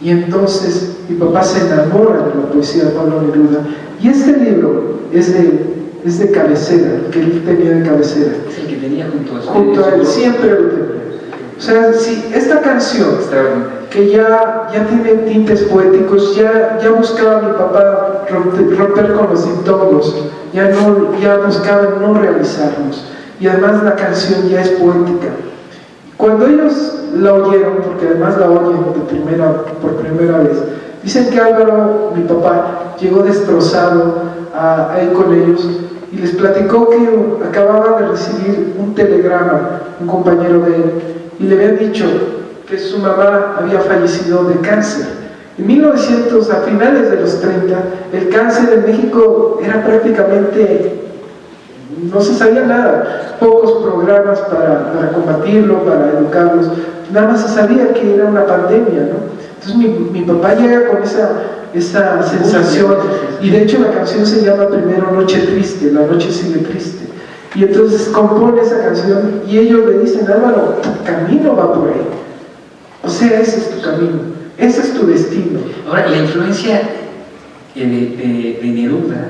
[SPEAKER 2] Y entonces mi papá se enamora de la poesía de Pablo Neruda, y este libro es de cabecera, el que él tenía de cabecera.
[SPEAKER 1] Es el que tenía
[SPEAKER 2] Junto a él, siempre lo tenía. O sea, si esta canción, que ya tiene tintes poéticos, ya buscaba mi papá romper con los diptongos, ya buscaba no realizarlos. Y además la canción ya es poética. Cuando ellos la oyeron, porque además la oyen por primera vez, dicen que Álvaro, mi papá, llegó destrozado ahí con ellos y les platicó que acababa de recibir un telegrama, un compañero de él, y le habían dicho que su mamá había fallecido de cáncer. En 1900, a finales de los 30, el cáncer en México era prácticamente no se sabía nada, pocos programas para combatirlo, para educarlos, nada más se sabía que era una pandemia, ¿no? Entonces mi papá llega con esa sensación, y de hecho la canción se llama primero Noche Triste, la noche sigue triste, y entonces compone esa canción y ellos le dicen: Álvaro, tu camino va por ahí, o sea, ese es tu camino, ese es tu destino.
[SPEAKER 1] Ahora, la influencia de Neruda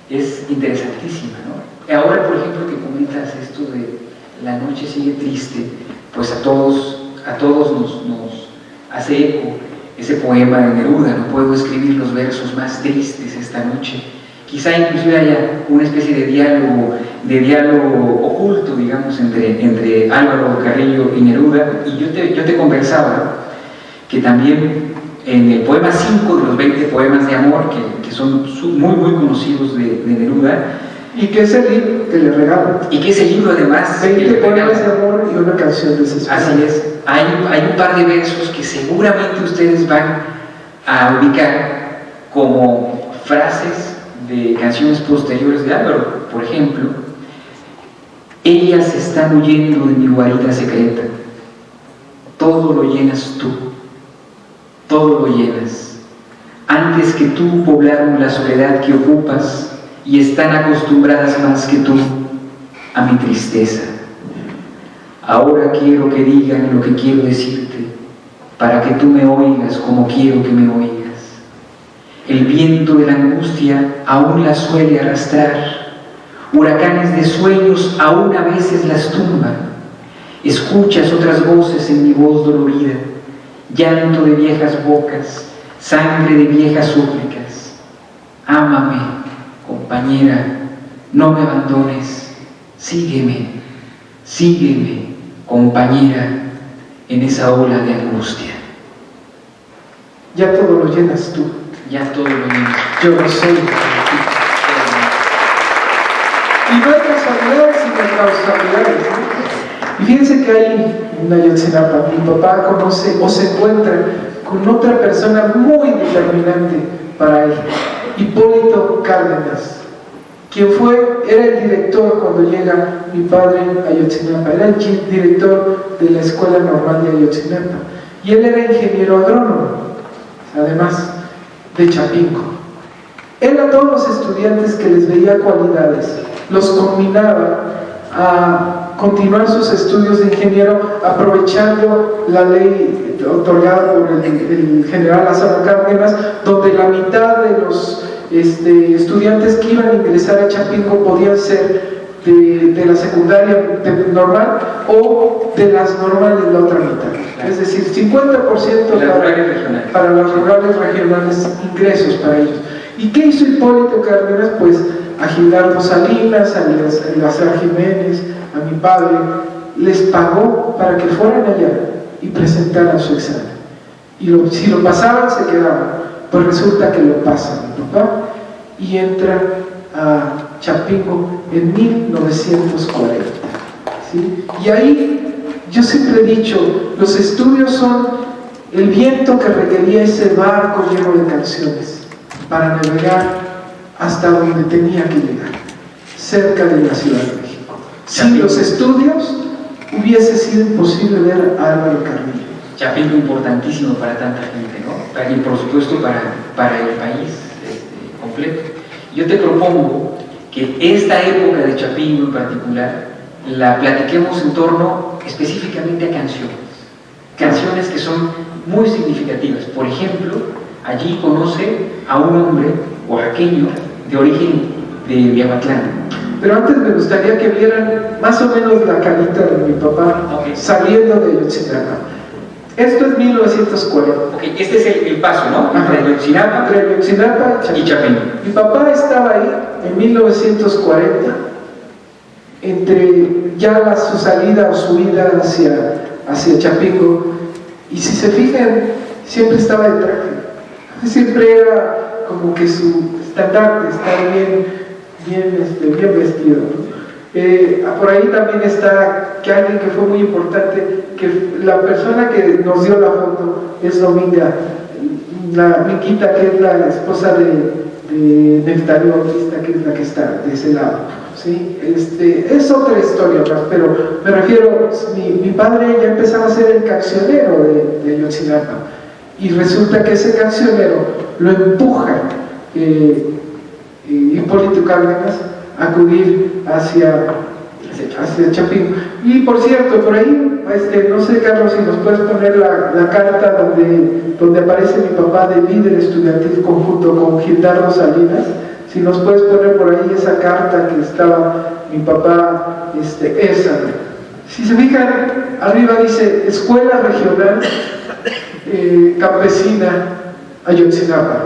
[SPEAKER 1] es interesantísima, ¿no? Ahora, por ejemplo, que comentas esto de la noche sigue triste, pues a todos nos hace eco ese poema de Neruda: no puedo escribir los versos más tristes esta noche. Quizá inclusive haya una especie de diálogo oculto, digamos, entre Álvaro Carrillo y Neruda. Y yo te conversaba que también en el poema 5 de los 20 poemas de amor, que son muy conocidos de Neruda,
[SPEAKER 2] y que es el libro que le regalan,
[SPEAKER 1] y que es el libro además
[SPEAKER 2] 20 poemas de amor y una canción desesperada.
[SPEAKER 1] Así es, hay un par de versos que seguramente ustedes van a ubicar como frases de canciones posteriores de Álvaro. Por ejemplo: ellas están huyendo de mi guarida secreta, todo lo llenas tú, todo lo llenas. Antes que tú poblaron la soledad que ocupas, y están acostumbradas más que tú a mi tristeza. Ahora quiero que digan lo que quiero decirte, para que tú me oigas como quiero que me oigas. El viento de la angustia aún la suele arrastrar, huracanes de sueños aún a veces las tumban. Escuchas otras voces en mi voz dolorida, llanto de viejas bocas, sangre de viejas súplicas. Ámame, compañera, no me abandones, sígueme, compañera, en esa ola de angustia.
[SPEAKER 2] Ya todo lo llenas tú.
[SPEAKER 1] Ya todo lo llenas.
[SPEAKER 2] Yo no soy. Y no hay casualidades sino causalidades, ¿no? Y fíjense que hay en Ayotzinapa, mi papá conoce o se encuentra con otra persona muy determinante para él: Hipólito Cárdenas, quien era el director cuando llega mi padre a Ayotzinapa, era el director de la Escuela Normal de Ayotzinapa, y él era ingeniero agrónomo, además de Chapingo. Él a todos los estudiantes que les veía cualidades, los combinaba a continuar sus estudios de ingeniero, aprovechando la ley otorgada por el general Lázaro Cárdenas, donde la mitad de los estudiantes que iban a ingresar a Chapingo podían ser de la secundaria normal o de las normales la otra mitad. Es decir, 50% para las rurales regionales, ingresos para ellos. ¿Y qué hizo Hipólito Cárdenas? Pues a Gildardo Salinas, a Eleazar Jiménez, a mi padre, les pagó para que fueran allá y presentaran su examen. Y si lo pasaban, se quedaban. Pues resulta que lo pasa mi papá y entra a Chapingo en 1940, ¿sí? Y ahí yo siempre he dicho, los estudios son el viento que requería ese barco lleno de canciones para navegar hasta donde tenía que llegar, cerca de la Ciudad de México. Sin los estudios hubiese sido imposible ver a Álvaro Carrillo.
[SPEAKER 1] Chapingo importantísimo para tanta gente, ¿no? Y por supuesto para el país completo. Yo te propongo que esta época de Chapingo en particular la platiquemos en torno específicamente a canciones que son muy significativas. Por ejemplo, allí conoce a un hombre oaxaqueño de origen de Miahuatlán.
[SPEAKER 2] Pero antes me gustaría que vieran más o menos la carita de mi papá saliendo de Ayotzinapa. Esto es 1940.
[SPEAKER 1] Okay, este es el paso, ¿no? Entre
[SPEAKER 2] Ayotzinapa
[SPEAKER 1] y Chapingo.
[SPEAKER 2] Mi papá estaba ahí en 1940, entre ya su salida o su ida hacia Chapingo, y si se fijan, siempre estaba de traje. Siempre era como que su estandarte, estar bien vestido, ¿no? Por ahí también está que alguien que fue muy importante, que la persona que nos dio la foto es Dominga, la Miquita, que es la esposa de Neftalí Bautista, que es la que está de ese lado. ¿sí? Es otra historia más, pero me refiero, mi padre ya empezaba a ser el cancionero de Ayotzinapa, y resulta que ese cancionero lo empuja Hipólito Cárdenas a acudir hacia Chapingo. Y por cierto, por ahí, no sé, Carlos, si nos puedes poner la carta donde aparece mi papá de líder estudiantil conjunto con Gildardo Salinas. Si nos puedes poner por ahí esa carta que estaba mi papá, esa. Si se fijan, arriba dice Escuela Regional Campesina Ayotzinapa.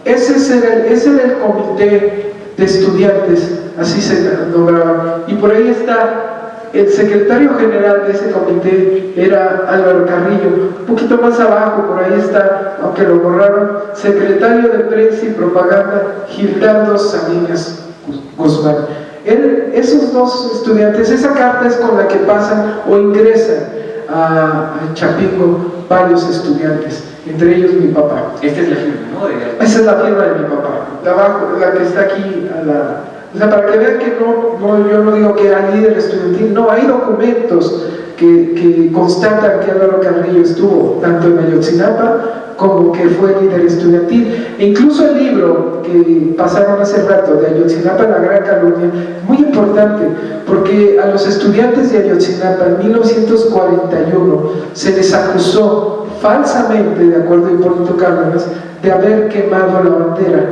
[SPEAKER 2] Ese era el comité de estudiantes, así se nombraba. Y por ahí está el secretario general de ese comité, era Álvaro Carrillo. Un poquito más abajo, por ahí está, aunque lo borraron, secretario de Prensa y Propaganda, Gildardo Salinas Guzmán. Esos dos estudiantes, esa carta es con la que pasan o ingresan a Chapingo varios estudiantes, entre ellos mi papá.
[SPEAKER 1] Esta es la firma, ¿no?
[SPEAKER 2] Esa es la firma de mi papá, de abajo, la que está aquí o sea, para que vean que yo no digo que era líder estudiantil, no, hay documentos que constatan que Álvaro Carrillo estuvo tanto en Ayotzinapa como que fue líder estudiantil. E incluso el libro que pasaron hace rato de Ayotzinapa, la gran calumnia, es muy importante, porque a los estudiantes de Ayotzinapa en 1941 se les acusó falsamente, de acuerdo a Hipólito Cárdenas, de haber quemado la bandera,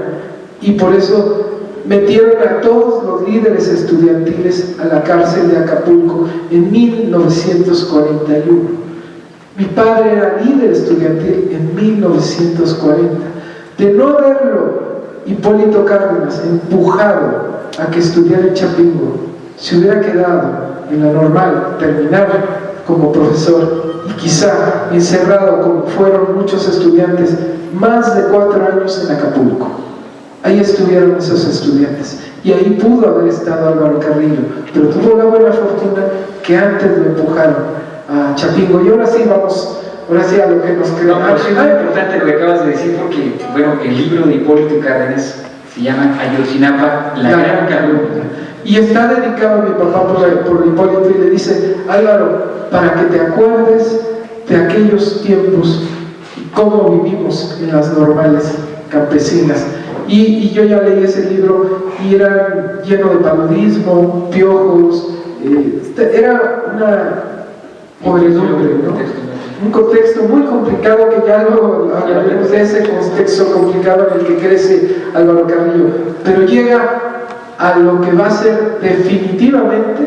[SPEAKER 2] y por eso metieron a todos los líderes estudiantiles a la cárcel de Acapulco en 1941. Mi padre era líder estudiantil en 1940. De no haberlo Hipólito Cárdenas empujado a que estudiara en Chapingo, se hubiera quedado en la normal, terminar como profesor y quizá encerrado, como fueron muchos estudiantes, más de 4 años en Acapulco. Ahí estuvieron esos estudiantes y ahí pudo haber estado Álvaro Carrillo, pero tuvo la buena fortuna que antes lo empujaron a Chapingo. Y ahora sí vamos, a lo que nos queda.
[SPEAKER 1] No, es muy importante lo que acabas de decir, porque bueno, el libro de Hipólito Cárdenas se llama Ayotzinapa, la gran calumnia,
[SPEAKER 2] y está dedicado a mi papá por Hipólito, y le dice: Álvaro, para que te acuerdes de aquellos tiempos y cómo vivimos en las normales campesinas. Y yo ya leí ese libro y era lleno de paludismo, piojos, era una podredumbre, ¿no? Un contexto muy complicado, que ya luego hablaremos de ese contexto complicado en el que crece Álvaro Carrillo, pero llega a lo que va a ser definitivamente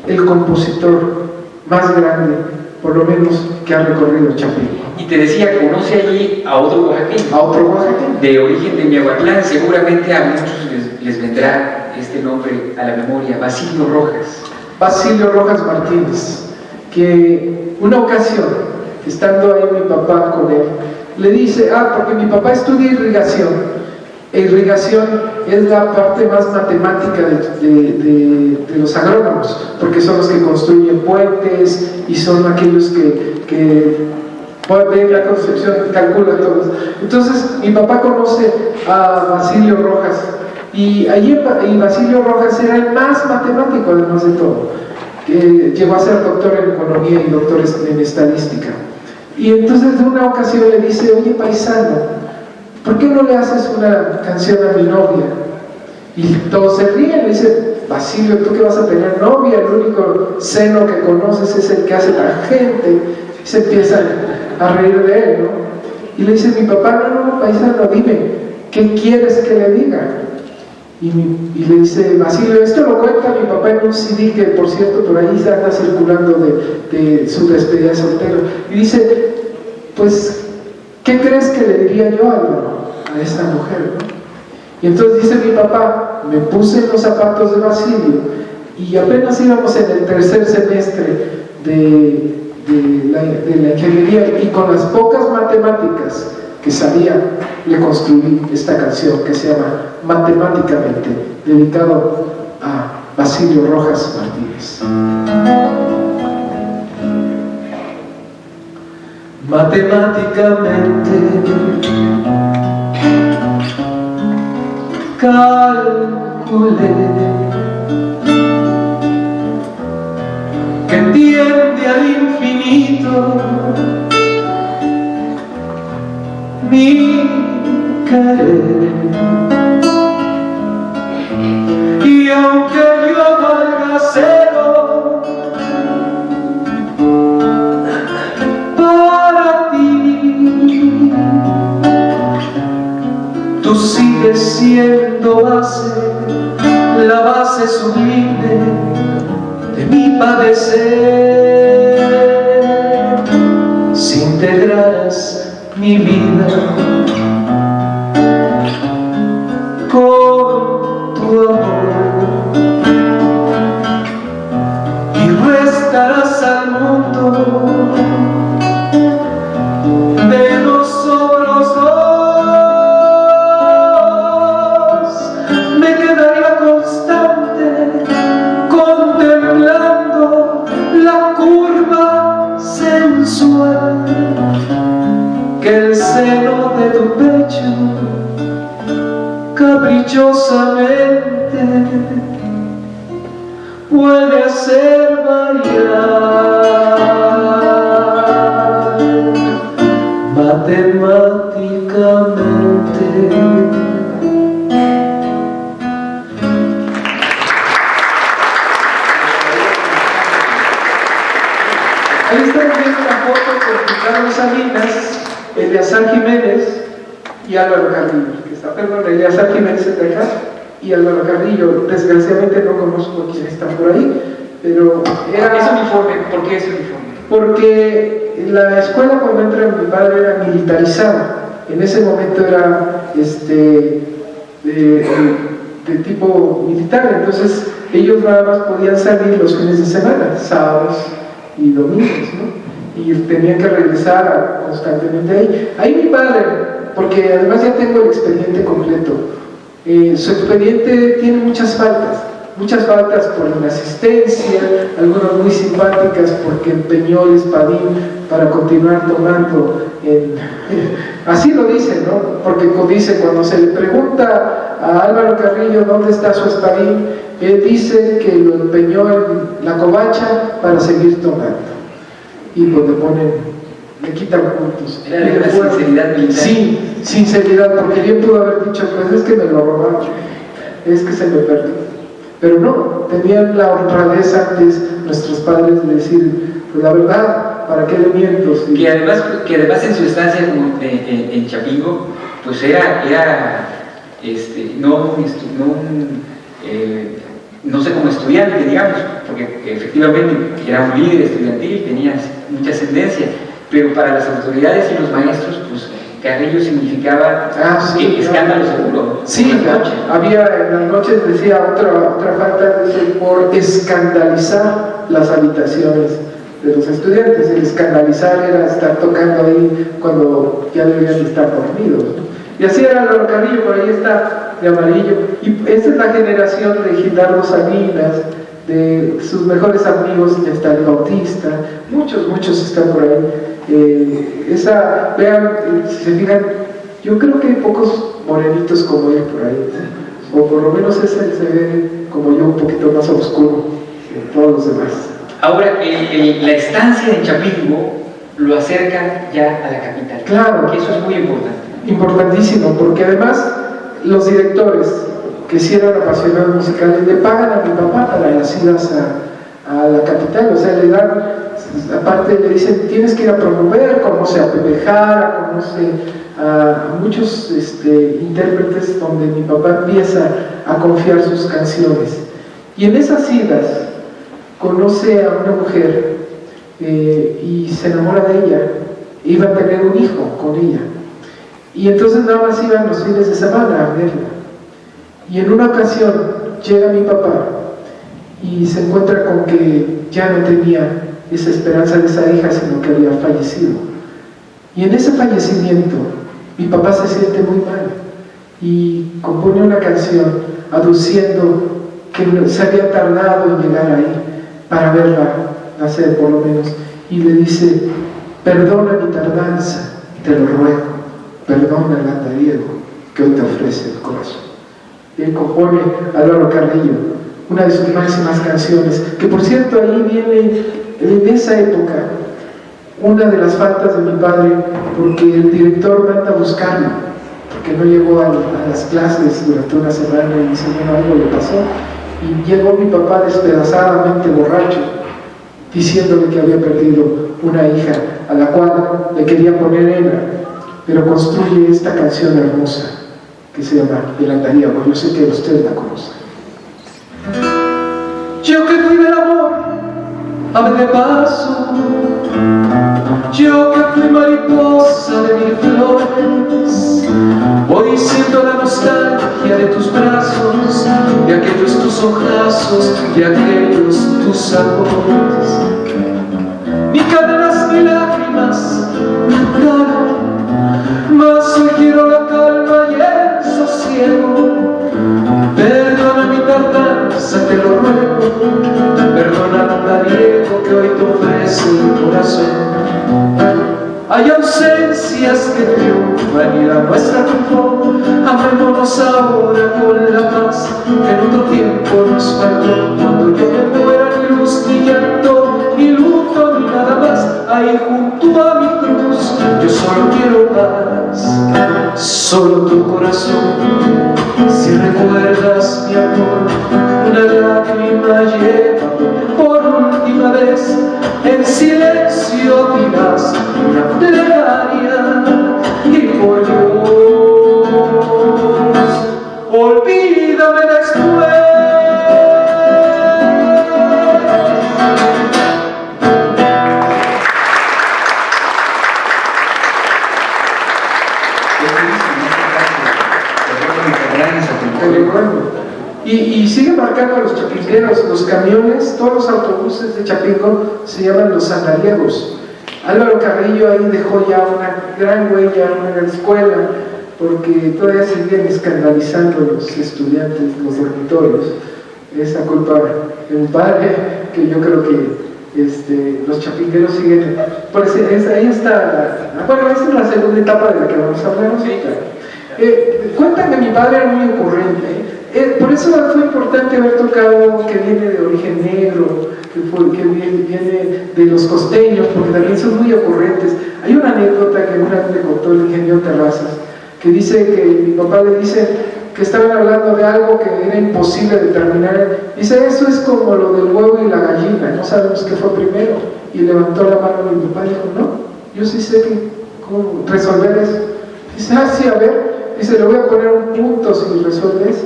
[SPEAKER 2] el compositor más grande, por lo menos, que ha recorrido Chapingo.
[SPEAKER 1] Y te decía, conoce allí a otro oaxaqueño, de origen de Miahuatlán. Seguramente a muchos les vendrá este nombre a la memoria: Basilio Rojas.
[SPEAKER 2] Basilio Rojas Martínez, que una ocasión, estando ahí mi papá con él, le dice: porque mi papá estudia irrigación. Irrigación es la parte más matemática de los agrónomos, porque son los que construyen puentes y son aquellos que ven la construcción, calculan todo. Entonces mi papá conoce a Basilio Rojas, y Basilio Rojas era el más matemático, además de todo, que llegó a ser doctor en economía y doctor en estadística. Y entonces de una ocasión le dice: oye, paisano, ¿por qué no le haces una canción a mi novia? Y todos se ríen. Le dice: Basilio, ¿tú qué vas a tener novia? El único seno que conoces es el que hace la gente. Y se empiezan a reír de él, ¿no? Y le dice mi papá: no, paisano, dime, ¿qué quieres que le diga? Y le dice Basilio, esto lo cuenta mi papá en un CD que, por cierto, por ahí se anda circulando de su despedida de soltero. Y dice: pues, ¿qué crees que le diría yo a esta mujer, ¿no? Y entonces dice mi papá: me puse en los zapatos de Basilio, y apenas íbamos en el 3er semestre de la ingeniería, y con las pocas matemáticas que sabía, le construí esta canción que se llama Matemáticamente, dedicado a Basilio Rojas Martínez.
[SPEAKER 3] Matemáticamente calculé tiende al infinito mi querer. Y aunque yo valga cero para ti, tú sigues siendo base, la base sublime de mi padecer. Si integraras mi vida con tu amor y restarás al mundo de nosotros dos, me quedaría constante contemplando la curva sensual que el seno de tu pecho caprichosamente puede hacer variar matemáticamente.
[SPEAKER 2] Ahí estamos viendo una foto con Carlos Salinas, Eleazar Jiménez y Álvaro Carrillo. Eleazar Jiménez está acá y Álvaro Carrillo. Desgraciadamente no conozco a quienes están por ahí, pero era...
[SPEAKER 1] ¿Ese uniforme? ¿Por qué ese uniforme?
[SPEAKER 2] Porque la escuela cuando entra mi padre era militarizada. En ese momento era de tipo militar, entonces ellos nada más podían salir los fines de semana, sábados y domingos, ¿no? Y tenían que regresar constantemente ahí. Ahí mi padre, porque además ya tengo el expediente completo, su expediente tiene muchas faltas por inasistencia, algunas muy simpáticas porque empeñó el espadín para continuar tomando así lo dice, ¿no? Porque dice, cuando se le pregunta a Álvaro Carrillo dónde está su espadín, él dice que lo empeñó en la covacha para seguir tomando, y pues le quitan puntos.
[SPEAKER 1] Era de una sinceridad militar.
[SPEAKER 2] Sí, sinceridad, porque bien pudo haber dicho, pues es que me lo robaron, es que se me perdió. Pero no, tenían la honradez antes nuestros padres de decir, pues la verdad, ¿para qué le miento? Sí.
[SPEAKER 1] Que además en su estancia en Chapingo, pues era no sé, como estudiante, digamos, porque efectivamente era un líder estudiantil, tenía mucha ascendencia, pero para las autoridades y los maestros, pues Carrillo significaba escándalo seguro.
[SPEAKER 2] Sí, en las noches decía otra falta, dice, por escandalizar las habitaciones de los estudiantes. El escandalizar era estar tocando ahí cuando ya deberían estar dormidos, ¿no? Y así era Álvaro Carrillo, por ahí está de amarillo. Y esta es la generación de Gildardo Salinas, de sus mejores amigos, de Stanley Bautista, muchos están por ahí. Vean, si se fijan, yo creo que hay pocos morenitos como él por ahí, o por lo menos ese se ve como yo, un poquito más oscuro que todos los demás.
[SPEAKER 1] Ahora, la estancia en Chapingo lo acerca ya a la capital.
[SPEAKER 2] Claro.
[SPEAKER 1] Que eso es muy importante.
[SPEAKER 2] Importantísimo, porque además los directores que sí eran apasionados musicales le pagan a mi papá para las idas a la capital, o sea, le dan, aparte le dicen, tienes que ir a promover, conoce a Pepe Jara, conoce a muchos intérpretes, donde mi papá empieza a confiar sus canciones. Y en esas idas conoce a una mujer y se enamora de ella, iba a tener un hijo con ella. Y entonces nada más iban los fines de semana a verla. Y en una ocasión llega mi papá y se encuentra con que ya no tenía esa esperanza de esa hija, sino que había fallecido. Y en ese fallecimiento mi papá se siente muy mal y compone una canción aduciendo que se había tardado en llegar ahí para verla nacer por lo menos, y le dice, perdona mi tardanza, te lo ruego, perdona el andariego que hoy te ofrece el corazón. Y él compone Álvaro Carrillo, una de sus máximas canciones, que por cierto ahí viene En esa época, una de las faltas de mi padre, porque el director manda a buscarlo, porque no llegó a las clases durante una semana y dice, bueno, algo le pasó, y llegó mi papá despedazadamente borracho, diciéndole que había perdido una hija a la cual le quería poner Ena, pero construye esta canción hermosa que se llama El Andariego. Yo sé que ustedes la conocen.
[SPEAKER 3] Yo que fui del amor, ave de paso, yo que fui mariposa de mil flores, voy siendo la nostalgia de tus brazos, de aquellos tus ojazos, de aquellos tus sabores. Ni cadenas ni lágrimas me ataron, mas hoy quiero la calma y el sosiego. Perdona mi tardanza, te lo ruego, perdona el andariego que hoy te ofrece el corazón. Hay ausencias que triunfan y la nuestra triunfó. Amémonos ahora con la paz que en otro tiempo nos faltó. Cuando yo me muera ni luz ni llanto, ni luto ni nada más. Ahí junto a mi cruz yo solo quiero paz, solo tu corazón. Si recuerdas mi amor, una lágrima lleva por última vez. En silencio dirás una plegaria y por Dios, olvídame después.
[SPEAKER 2] Y sigue marcando a los chapingueros, los camiones, todos los autobuses de Chapingo se llaman los andariegos. Álvaro Carrillo ahí dejó ya una gran huella en la escuela, porque todavía siguen escandalizando los estudiantes, los dormitorios. Esa culpa de un padre que yo creo que los chapingueros siguen. Por eso, ahí está. Bueno, esa es la segunda etapa de la que vamos a hablar. Cuentan que mi padre era muy ocurrente. Por eso fue importante haber tocado que viene de origen negro, que viene de los costeños, porque también son muy ocurrentes. Hay una anécdota que una vez le contó el ingeniero Terrazas, que dice que mi papá le dice que estaban hablando de algo que era imposible determinar. Dice, eso es como lo del huevo y la gallina, no sabemos qué fue primero. Y levantó la mano y mi papá dijo, no, yo sí sé cómo resolver eso. Dice, sí, a ver. Dice, le voy a poner un punto si resuelves.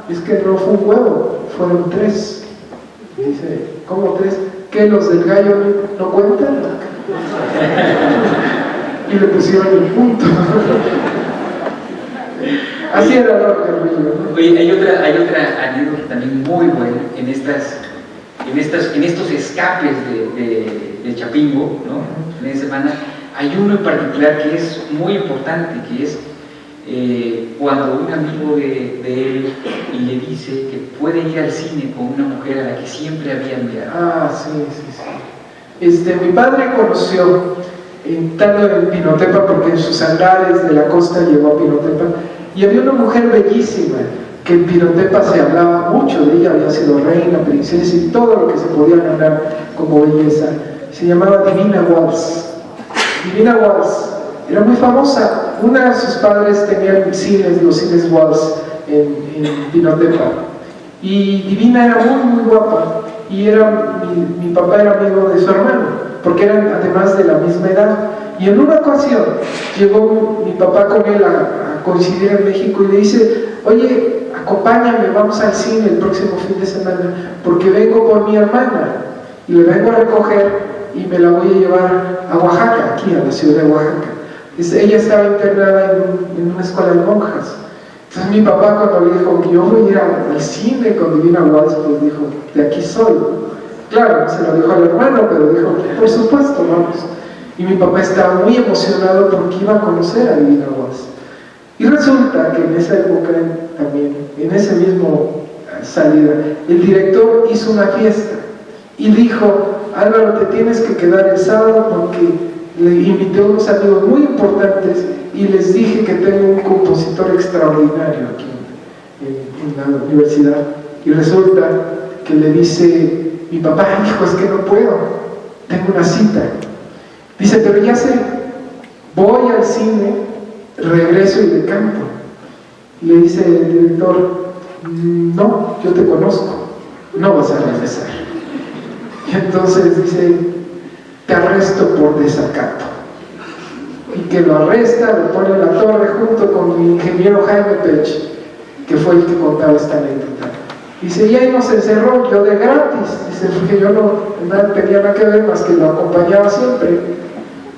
[SPEAKER 2] Es que no fue un huevo, fueron 3. Dice, ¿cómo 3? ¿Qué, los del gallo no cuentan? Y le pusieron el punto. Así era Álvaro Carrillo, ¿no?
[SPEAKER 1] Oye, hay otra anécdota también muy buena en estos escapes de Chapingo, ¿no? En esa semana hay uno en particular que es muy importante, que es cuando un amigo de él le dice que puede ir al cine con una mujer a la que siempre había enviado.
[SPEAKER 2] Sí. Mi padre conoció, estando en Pinotepa, porque en sus andares de la costa llegó a Pinotepa, y había una mujer bellísima, que en Pinotepa se hablaba mucho de ella, había sido reina, princesa y todo lo que se podía ganar como belleza. Se llamaba Divina Walsh. Divina Walsh era muy famosa. Una de sus padres tenían los cines Walsh en Pinotepa, y Divina era muy guapa, y mi papá era amigo de su hermano, porque eran además de la misma edad. Y en una ocasión llegó mi papá con él a coincidir en México y le dice, oye, acompáñame, vamos al cine el próximo fin de semana, porque vengo por mi hermana y le vengo a recoger y me la voy a llevar a Oaxaca, aquí a la ciudad de Oaxaca. Ella estaba internada en una escuela de monjas. Entonces mi papá, cuando le dijo que yo voy a ir al cine con Divina Walsh, pues dijo, de aquí soy. Claro, se lo dijo al hermano, pero dijo, por supuesto, vamos. Y mi papá estaba muy emocionado porque iba a conocer a Divina Walsh. Y resulta que en esa época también, en ese mismo salida, el director hizo una fiesta y dijo, Álvaro, te tienes que quedar el sábado porque le invité a unos amigos muy importantes y les dije que tengo un compositor extraordinario aquí en la universidad. Y resulta que le dice mi papá dijo, es que no puedo, tengo una cita. Dice, pero ya sé, voy al cine, regreso y le canto. Y le dice el director, no, yo te conozco, no vas a regresar. Y entonces dice, te arresto por desacato. Y que lo arresta, lo pone en la torre junto con mi ingeniero Jaime Pech, que fue el que contaba esta anécdota. Dice, y ahí nos encerró, yo de gratis, dice, porque yo no tenía nada que ver más que lo acompañaba siempre.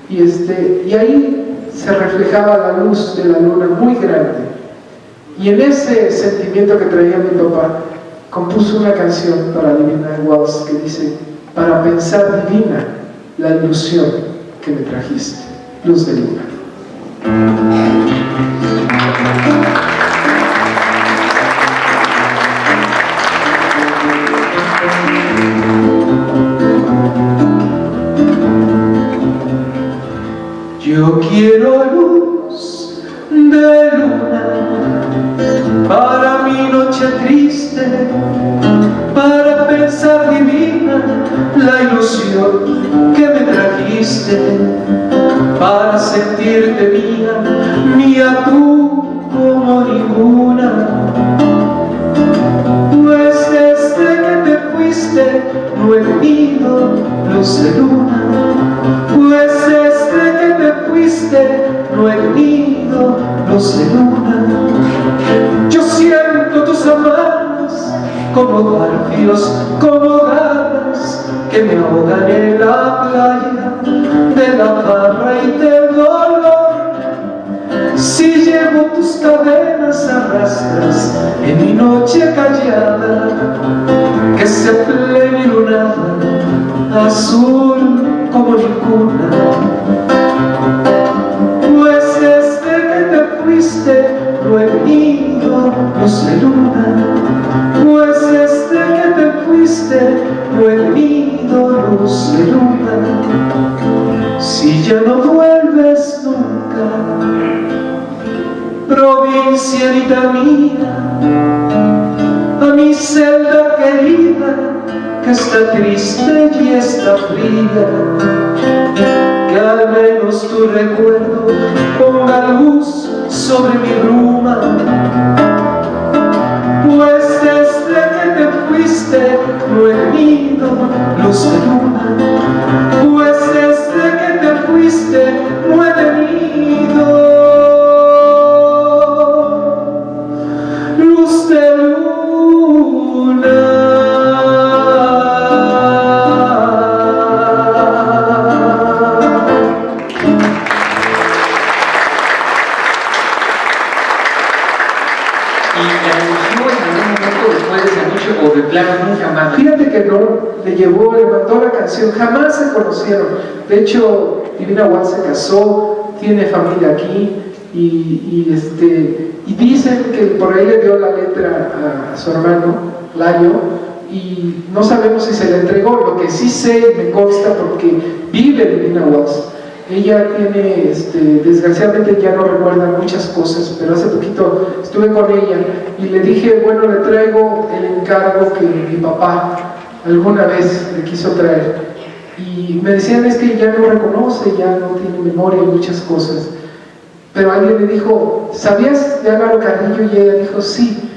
[SPEAKER 2] Y ahí se reflejaba la luz de la luna muy grande. Y en ese sentimiento que traía mi papá, compuso una canción para Divina Waltz que dice, para pensar divina la ilusión que me trajiste, luz de luna.
[SPEAKER 3] Yo quiero luz de luna para mi noche triste, para pensar divina la ilusión que me trajiste, para sentirte mía, mía tú como ninguna. Pues desde que te fuiste no he tenido luz de luna, pues desde que te fuiste no he tenido luz de luna. Yo siento tus manos como garfios, como garras que me ahogan en la playa de la barra y del dolor. Si llevo tus cadenas arrastras en mi noche callada, que se plenilunada, azul como ninguna. Pues desde que te fuiste no he tenido luz de luna, pues desde que te fuiste no he tenido luz de luna. Si ya no vuelves nunca, provincianita mía, a mi celda querida, que está triste y está fría, que al menos tu recuerdo ponga luz sobre mi bruma. Pues desde que te fuiste no he tenido luz de luna, pues desde que te fuiste no he tenido luz de luna.
[SPEAKER 1] O de plano nunca más.
[SPEAKER 2] Fíjate que no, le mandó la canción, jamás se conocieron. De hecho, Divina Waltz se casó, tiene familia aquí y dicen que por ahí le dio la letra a su hermano, Layo, y no sabemos si se la entregó. Lo que sí sé, me consta porque vive Divina Waltz. Ella tiene, desgraciadamente ya no recuerda muchas cosas, pero hace poquito estuve con ella y le dije, bueno, le traigo el encargo que mi papá alguna vez le quiso traer. Y me decían, es que ya no reconoce, ya no tiene memoria y muchas cosas. Pero alguien le dijo, ¿sabías de Álvaro Carrillo? Y ella dijo, sí.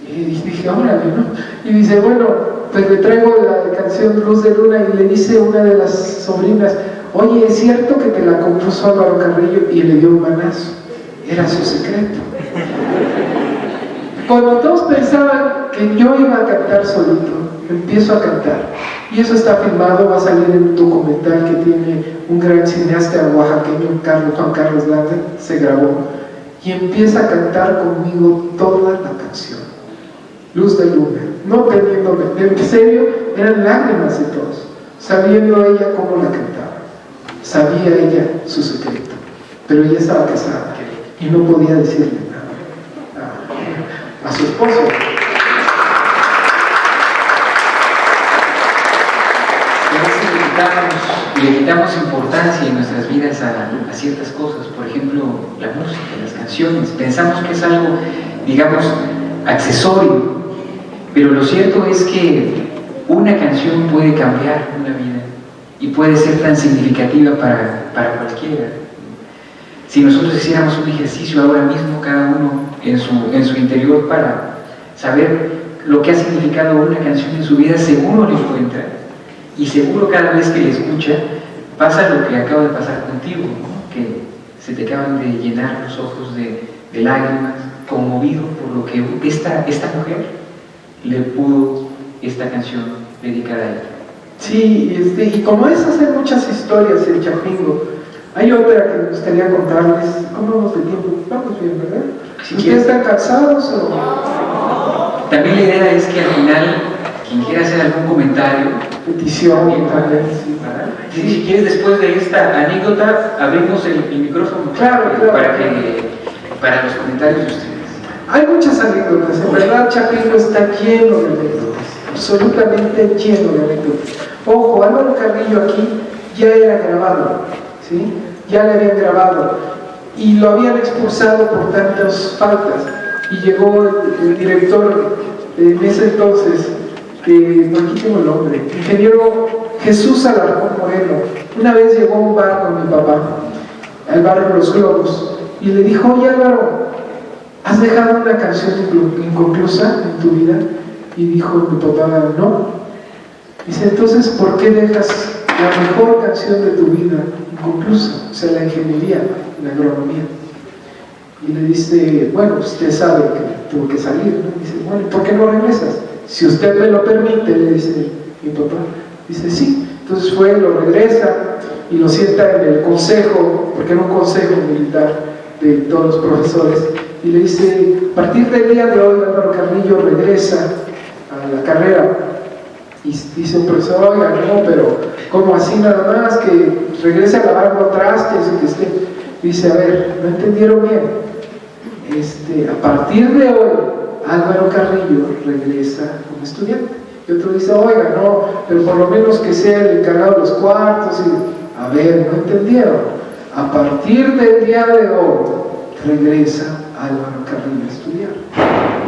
[SPEAKER 2] Y dije, órale, ¿no? Y dice, bueno, pues le traigo la canción Luz de Luna, y le dice una de las sobrinas, oye, ¿es cierto que te la compuso Álvaro Carrillo? Y le dio un manazo. Era su secreto. Cuando todos pensaban que yo iba a cantar solito, empiezo a cantar. Y eso está filmado, va a salir en un documental que tiene un gran cineasta oaxaqueño, Juan Carlos Landa, se grabó. Y empieza a cantar conmigo toda la canción. Luz de Luna. No teniéndome, en serio, eran lágrimas de todos, sabiendo ella cómo la cantaba. Sabía ella su secreto, pero ella estaba casada y no podía decirle nada a su esposo.
[SPEAKER 1] Le quitamos importancia en nuestras vidas a ciertas cosas, por ejemplo, la música, las canciones. Pensamos que es algo, digamos, accesorio, pero lo cierto es que una canción puede cambiar una vida y puede ser tan significativa para cualquiera. Si nosotros hiciéramos un ejercicio ahora mismo, cada uno en su interior, para saber lo que ha significado una canción en su vida, seguro lo encuentra, y seguro cada vez que le escucha pasa lo que acaba de pasar contigo, ¿no? Que se te acaban de llenar los ojos de lágrimas, conmovido por lo que esta mujer le pudo esta canción dedicar a ella.
[SPEAKER 2] Sí, y como esas hay muchas historias en Chapingo. Hay otra que me gustaría contarles. ¿Cómo vamos de tiempo? Vamos bien, ¿verdad?
[SPEAKER 1] Si
[SPEAKER 2] ¿Ustedes están cansados o...?
[SPEAKER 1] También la idea es que al final, quien quiera hacer algún comentario,
[SPEAKER 2] Petición también, sí.
[SPEAKER 1] si quieres, después de esta anécdota, abrimos el micrófono.
[SPEAKER 2] Claro.
[SPEAKER 1] Para los comentarios de ustedes.
[SPEAKER 2] Hay muchas anécdotas. En verdad, Chapingo está lleno de anécdotas. Absolutamente lleno de anécdotas. Ojo, Álvaro Carrillo aquí ya era grabado, ¿sí? Ya le habían grabado y lo habían expulsado por tantas faltas. Y llegó el director en ese entonces, aquí tengo el nombre, ingeniero Jesús Alarcón Moreno. Una vez llegó a un bar con mi papá, al barrio Los Globos, y le dijo: oye Álvaro, ¿has dejado una canción inconclusa en tu vida? Y dijo mi papá: no. Dice: entonces, ¿por qué dejas la mejor canción de tu vida inconclusa? O sea, la ingeniería, la agronomía. Y le dice: bueno, usted sabe que tuvo que salir, ¿no? Dice: bueno, ¿por qué no regresas? Si usted me lo permite, le dice mi papá. Dice: sí. Entonces fue, lo regresa y lo sienta en el consejo, porque era un consejo militar de todos los profesores, y le dice: a partir del día de hoy, Álvaro Carrillo regresa a la carrera. Y dice un profesor: oiga, no, pero ¿cómo así nada más? Que regrese a lavar los trastes y que esté. Dice: a ver, no entendieron bien. A partir de hoy, Álvaro Carrillo regresa como estudiante. Y otro dice: oiga, no, pero por lo menos que sea el encargado de los cuartos. Y, a ver, no entendieron. A partir del día de hoy, regresa Álvaro Carrillo a estudiar.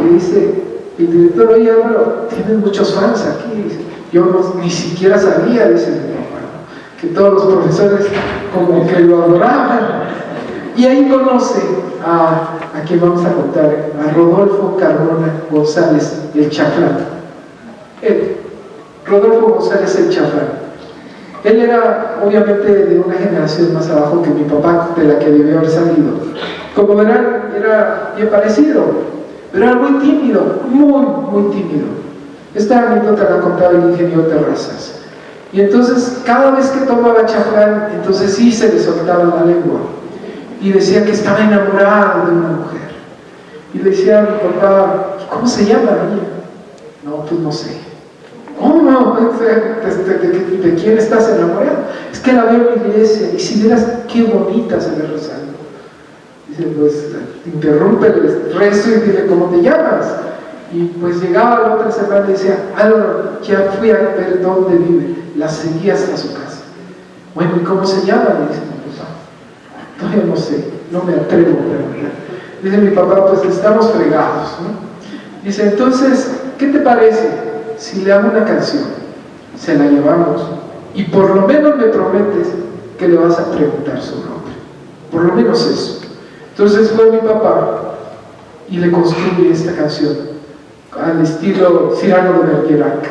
[SPEAKER 2] Y dice el director: oye Álvaro, tienes muchos fans aquí. Dice: yo ni siquiera sabía, dice mi papá, ¿no? Que todos los profesores como que lo adoraban. Y ahí conoce a quien vamos a contar, a Rodolfo Carmona González, el Chaflán. Rodolfo González el Chaflán. Él era obviamente de una generación más abajo que mi papá, de la que debió haber salido. Como verán, era bien parecido, pero era muy tímido, muy tímido. Esta anécdota la contaba el ingeniero Terrazas. Y entonces, cada vez que tomaba Chaflán, entonces sí se le soltaba la lengua. Y decía que estaba enamorado de una mujer. Y le decía a mi papá: ¿cómo se llama ella? No, pues no sé. ¿Cómo? ¿De quién estás enamorado? Es que la veo en la iglesia y si vieras qué bonita se ve rezando. Dice: pues interrumpe el rezo y dile cómo te llamas. Y pues llegaba la otra semana y decía: Álvaro, ya fui a ver dónde vive. La seguí hasta su casa. Bueno, ¿y cómo se llama? Le dice mi papá: todavía no sé, no me atrevo a preguntar. Dice mi papá: pues estamos fregados, ¿no? Dice: entonces, ¿qué te parece si le hago una canción? Se la llevamos y por lo menos me prometes que le vas a preguntar su nombre, por lo menos eso. Entonces fue mi papá y le construye esta canción al estilo Cyrano de Bergerac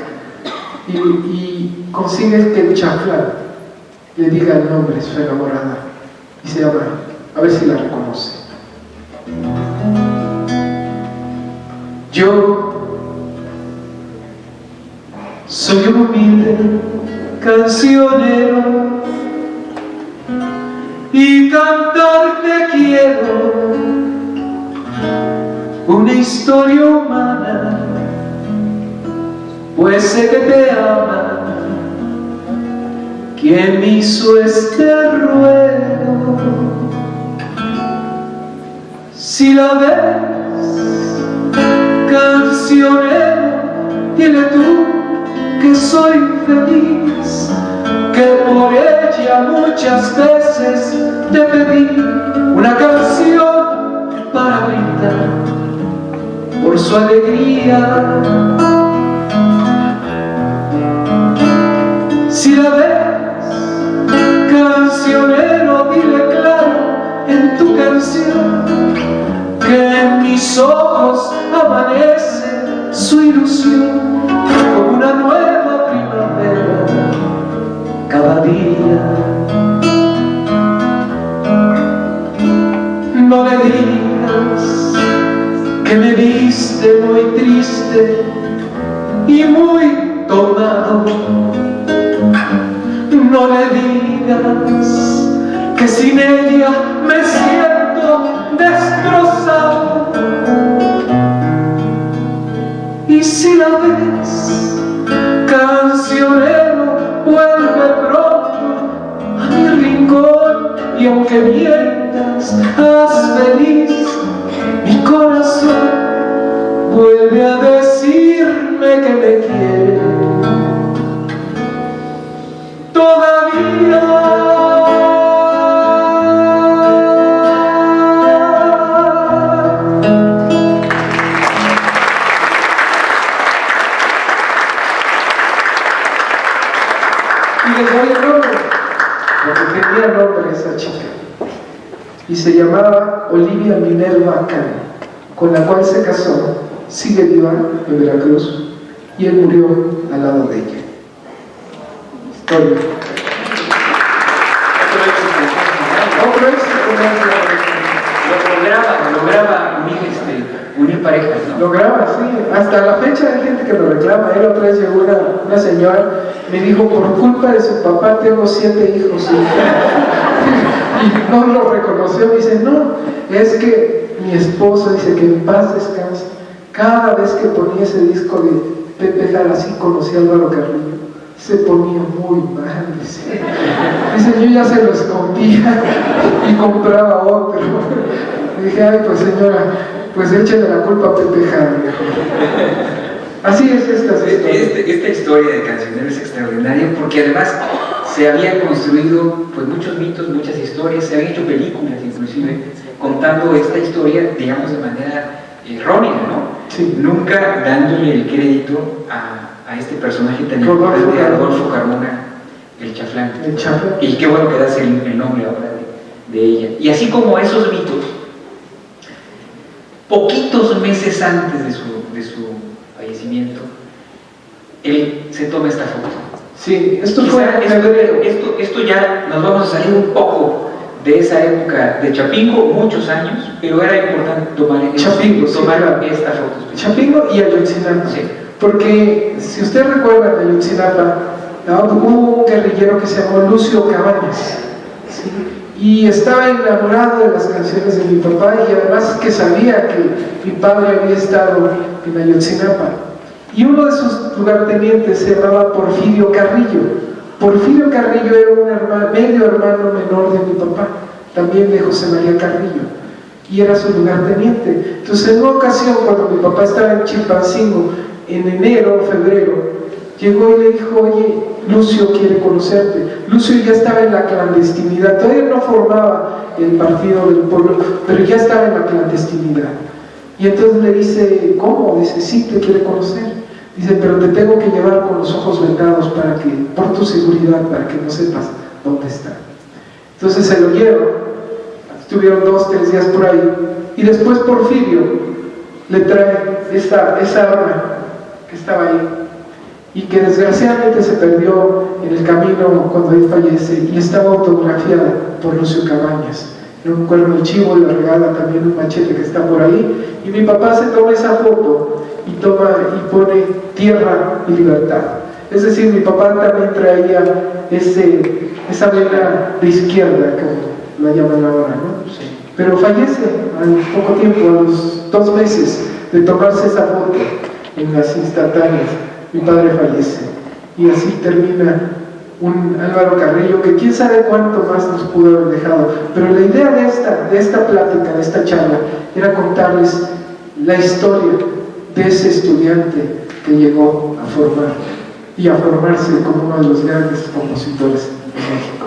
[SPEAKER 2] y consigue que el Chaflán le diga el nombre de su enamorada y se llama, a ver si la reconoce. Yo soy un humilde cancionero y cantarte quiero una historia humana, pues sé que te ama quien me hizo este ruego. Si la ves, cancionero, dile tú que soy feliz, que por ella muchas veces te pedí una canción para brindar por su alegría.
[SPEAKER 3] digas que sin ella me siento destrozado. Y si la ves, cancionero, vuelve pronto a mi rincón, y aunque mientas, haz feliz mi corazón. Vuelve a decirme que me quiere todavía.
[SPEAKER 2] Y les doy el nombre, porque tenía nombre esa chica, y se llamaba Olivia Minerva Cano, con la cual se casó, sigue viva en Veracruz, y él murió al lado de ella. Historia. Otro éxito.
[SPEAKER 1] Lograba unir parejas, ¿no?
[SPEAKER 2] Lograba, sí. Hasta la fecha hay gente que lo reclama. Él otra vez llegó una señora, me dijo, por culpa de su papá tengo 7 hijos. Y no lo reconoció. Me dice, no, es que mi esposo, dice, que en paz descanse, cada vez que ponía ese disco de Pepe Jara, así conocía a Álvaro Carrillo, se ponía muy mal. Dice, yo ya se lo escondía y compraba otro. Le dije, ay, pues señora, pues échale la culpa a Pepe Jara. Así es esta historia.
[SPEAKER 1] Esta historia de Cancionero es extraordinaria porque además se habían construido pues muchos mitos, muchas historias, se habían hecho películas inclusive contando esta historia, digamos, de manera errónea, ¿no?
[SPEAKER 2] Sí.
[SPEAKER 1] Nunca dándole el crédito a este personaje tan importante, Rodolfo Carmona, el Chaflán.
[SPEAKER 2] El Chaflán.
[SPEAKER 1] Y qué bueno que das el nombre ahora de ella. Y así como esos mitos, poquitos meses antes de su fallecimiento, él se toma esta foto.
[SPEAKER 2] Sí, esto fue en febrero.
[SPEAKER 1] Esto ya nos vamos a salir un poco de esa época de Chapingo, muchos años, pero era importante tomar
[SPEAKER 2] Chapingo,
[SPEAKER 1] esta foto.
[SPEAKER 2] Chapingo y Ayotzinapa.
[SPEAKER 1] Sí.
[SPEAKER 2] Porque si usted recuerda de Ayotzinapa, hubo un guerrillero que se llamó Lucio Cabañas, ¿sí? Y estaba enamorado de las canciones de mi papá, y además que sabía que mi padre había estado en Ayotzinapa. Y uno de sus lugartenientes se llamaba Porfirio Carrillo. Porfirio Carrillo era un medio hermano menor de mi papá, también de José María Carrillo, y era su lugarteniente. Entonces, en una ocasión, cuando mi papá estaba en Chilpancingo, en enero o febrero, llegó y le dijo, oye, Lucio quiere conocerte. Lucio ya estaba en la clandestinidad, todavía no formaba el Partido del Pueblo, pero ya estaba en la clandestinidad. Y entonces le dice, ¿cómo? Dice, sí, te quiere conocer. Dice, pero te tengo que llevar con los ojos vendados para que, por tu seguridad, para que no sepas dónde está. Entonces se lo lleva. Estuvieron 2 o 3 días por ahí. Y después Porfirio le trae esa arma que estaba ahí, y que desgraciadamente se perdió en el camino cuando él fallece, y estaba autografiada por Lucio Cabañas. Un cuerno de chivo, le regala también un machete que está por ahí, y mi papá se toma esa foto y pone tierra y libertad. Es decir, mi papá también traía esa vena de izquierda, como la llaman ahora, ¿no? Sí. Pero fallece al poco tiempo, a los 2 meses de tomarse esa foto en las instantáneas. Mi padre fallece, y así termina un Álvaro Carrillo que quién sabe cuánto más nos pudo haber dejado. Pero la idea de esta plática, de esta charla, era contarles la historia de ese estudiante que llegó a formar y a formarse como uno de los grandes compositores de México.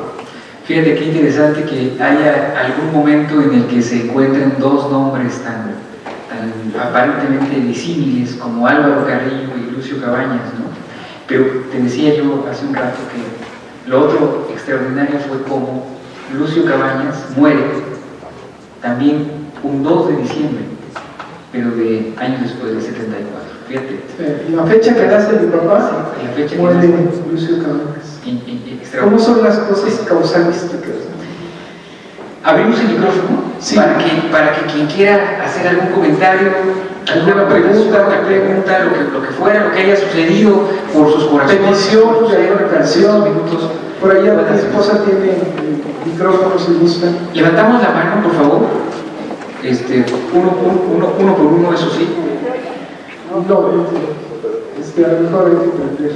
[SPEAKER 1] Fíjate qué interesante que haya algún momento en el que se encuentren 2 nombres tan aparentemente disímiles como Álvaro Carrillo y Lucio Cabañas, ¿no? Pero te decía yo hace un rato que lo otro extraordinario fue como Lucio Cabañas muere también un 2 de diciembre, pero de años después del 74. Fíjate.
[SPEAKER 2] La fecha que nace mi papá,
[SPEAKER 1] sí, la fecha
[SPEAKER 2] muere
[SPEAKER 1] que nace
[SPEAKER 2] Lucio Cabañas. ¿Cómo son las cosas causalísticas?
[SPEAKER 1] Abrimos el micrófono, sí, para que quien quiera hacer algún comentario,
[SPEAKER 2] alguna
[SPEAKER 1] pregunta, lo que fuera, lo que haya sucedido por sus corazones,
[SPEAKER 2] petición de alguna canción.
[SPEAKER 1] minutos.
[SPEAKER 2] Por allá mi esposa tiene el micrófono, si gusta.
[SPEAKER 1] Levantamos la mano, por favor. Uno por uno, eso sí.
[SPEAKER 2] No, a lo mejor hay que perder.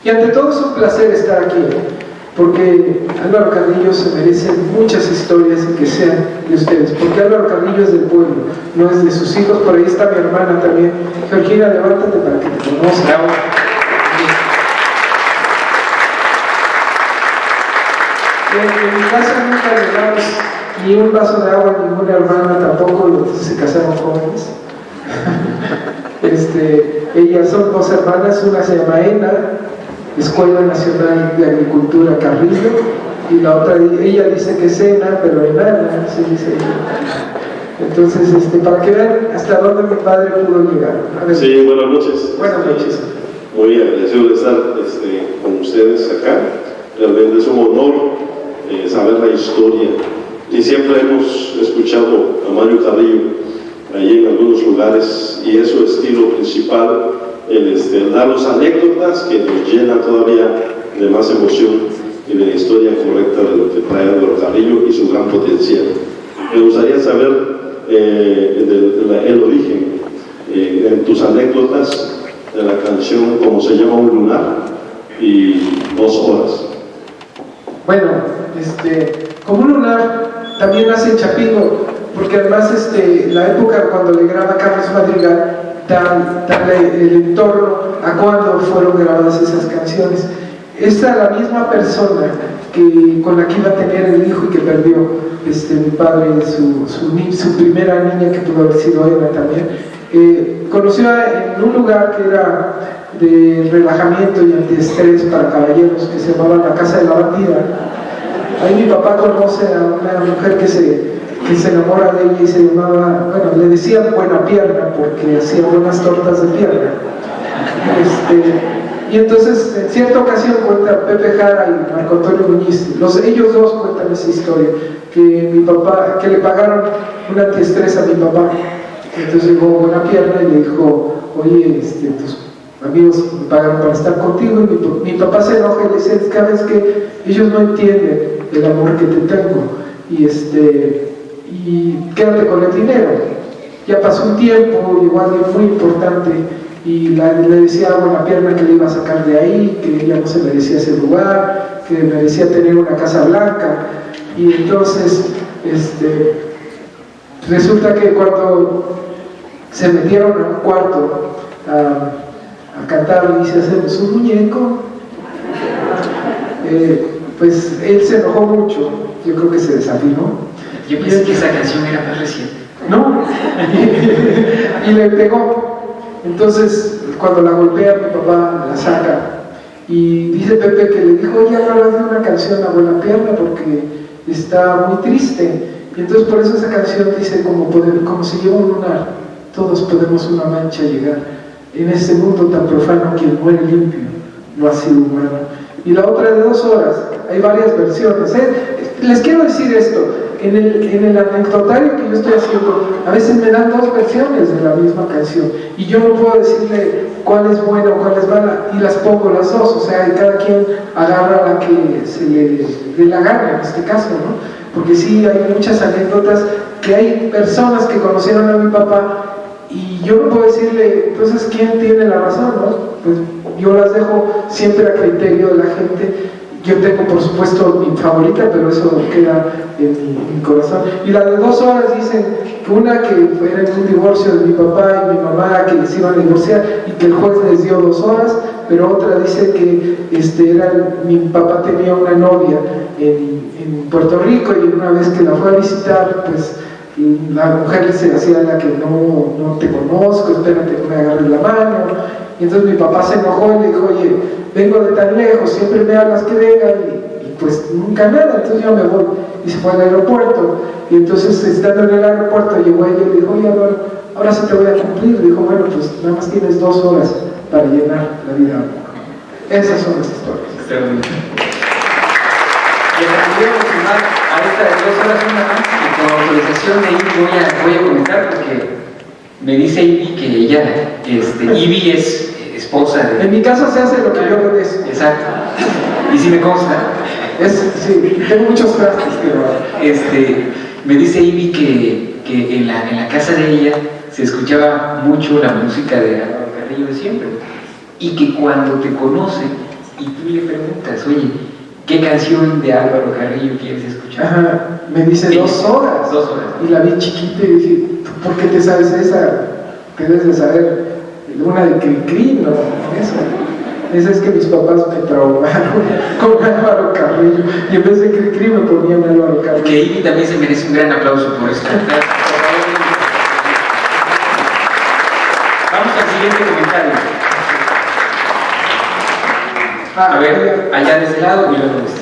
[SPEAKER 2] Y ante todo es un placer estar aquí, porque Álvaro Carrillo se merece muchas historias y que sean de ustedes, porque Álvaro Carrillo es del pueblo, no es de sus hijos. Por ahí está mi hermana también. Georgina, levántate para que te conozca.
[SPEAKER 1] Bravo.
[SPEAKER 2] En mi casa nunca le damos ni un vaso de agua a ninguna hermana, tampoco los que se casaron jóvenes. Ellas son dos hermanas, una se llama ENA, Escuela Nacional de Agricultura Carrillo, y la otra, ella dice que es ENA, pero ENANA, se dice ella. Entonces, para que vean hasta dónde mi padre pudo llegar. A ver.
[SPEAKER 5] Sí, buenas noches.
[SPEAKER 2] Buenas noches.
[SPEAKER 5] Muy agradecido de estar con ustedes acá. Realmente es un honor saber la historia. Y siempre hemos escuchado a Mario Carrillo allí en algunos lugares, y es su estilo principal, el dar las anécdotas que nos llenan todavía de más emoción y de la historia correcta de lo que trae Álvaro Carrillo y su gran potencial. Me gustaría saber el origen en tus anécdotas de la canción Como se llama un lunar y 2 horas.
[SPEAKER 2] Bueno, como un lunar también nace en Chapingo, porque además la época cuando le graba Carlos Madrigal da el entorno a cuando fueron grabadas esas canciones. Esta es la misma persona con la que iba a tener el hijo y que perdió mi padre, su primera niña, que pudo haber sido Eva también. Conoció en un lugar que era de relajamiento y antiestrés para caballeros, que se llamaba la Casa de la Bandida. Ahí mi papá conoce a una mujer que se enamora de ella y se llamaba, bueno, le decían Buena Pierna porque hacía buenas tortas de pierna. Y entonces en cierta ocasión cuenta Pepe Jara y Marco Antonio Muñiz, ellos dos cuentan esa historia, que le pagaron un antiestrés a mi papá. Entonces llegó Buena Pierna y le dijo, oye, tus amigos me pagan para estar contigo, y mi papá se enoja y le dice, cada vez que ellos no entienden el amor que te tengo, y quédate con el dinero. Ya pasó un tiempo, llegó alguien muy importante y le decía a Buena Pierna que le iba a sacar de ahí, que ella no se merecía ese lugar, que merecía tener una casa blanca. Y entonces resulta que cuando se metieron a un cuarto a cantar, y dice, hacemos un muñeco, pues él se enojó mucho, yo creo que se desafinó.
[SPEAKER 1] Yo pensé que esa canción era más reciente.
[SPEAKER 2] No, y le pegó. Entonces, cuando la golpea, mi papá la saca. Y dice Pepe que le dijo, oye, ahora hazle una canción a Buena Pierna porque está muy triste. Y entonces por eso esa canción dice, como se lleva un lunar, todos podemos una mancha llegar. En este mundo tan profano, quien muere limpio no ha sido humano. Y la otra de 2 horas, hay varias versiones. Les quiero decir esto, en el anecdotario que yo estoy haciendo, a veces me dan 2 versiones de la misma canción, y yo no puedo decirle cuál es buena o cuál es mala, y las pongo las dos, o sea, y cada quien agarra la que se le dé la gana, en este caso, ¿no? Porque sí, hay muchas anécdotas que hay personas que conocieron a mi papá, y yo no puedo decirle, entonces, ¿quién tiene la razón, no? Pues yo las dejo siempre a criterio de la gente. Yo tengo, por supuesto, mi favorita, pero eso queda en mi corazón. Y la de 2 horas dicen que una que era en un divorcio de mi papá y mi mamá, que les iban a divorciar y que el juez les dio 2 horas, pero otra dice que mi papá tenía una novia en Puerto Rico, y una vez que la fue a visitar, pues la mujer se hacía la que no te conozco, espérate que me agarres la mano. Y entonces mi papá se enojó y le dijo, oye, vengo de tan lejos, siempre me hablas que venga, y pues nunca nada. Entonces yo me voy, y se fue al aeropuerto. Y entonces, estando en el aeropuerto, llegó ella y le dijo, oye, ahora sí te voy a cumplir. Le dijo, bueno, pues nada más tienes 2 horas para llenar la vida. Esas son las historias.
[SPEAKER 1] Le cambiamos a esta de 2 horas una más. con autorización de Ivy voy a comentar porque me dice Ivy que ella, Ivy es esposa de...
[SPEAKER 2] En mi casa se hace lo que yo obedezco.
[SPEAKER 1] Exacto. Y sí me consta.
[SPEAKER 2] Sí, tengo muchos trastes que
[SPEAKER 1] me dice Ivy que en la casa de ella se escuchaba mucho la música de Álvaro Carrillo de siempre. Y que cuando te conoce y tú le preguntas, oye, ¿qué canción de Álvaro Carrillo quieres escuchar?
[SPEAKER 2] Ajá, me dice 2 horas.
[SPEAKER 1] 2 horas.
[SPEAKER 2] Y la vi chiquita y dije, ¿tú por qué te sabes esa? Que debes de saber. Una de Cricri, no, esa es que mis papás me traumaron con Álvaro Carrillo. Y en vez de Cricri me ponían Álvaro Carrillo.
[SPEAKER 1] Que Ivy también se merece un gran aplauso por esto. Vamos al siguiente comentario. A ver, allá de ese lado y luego de este.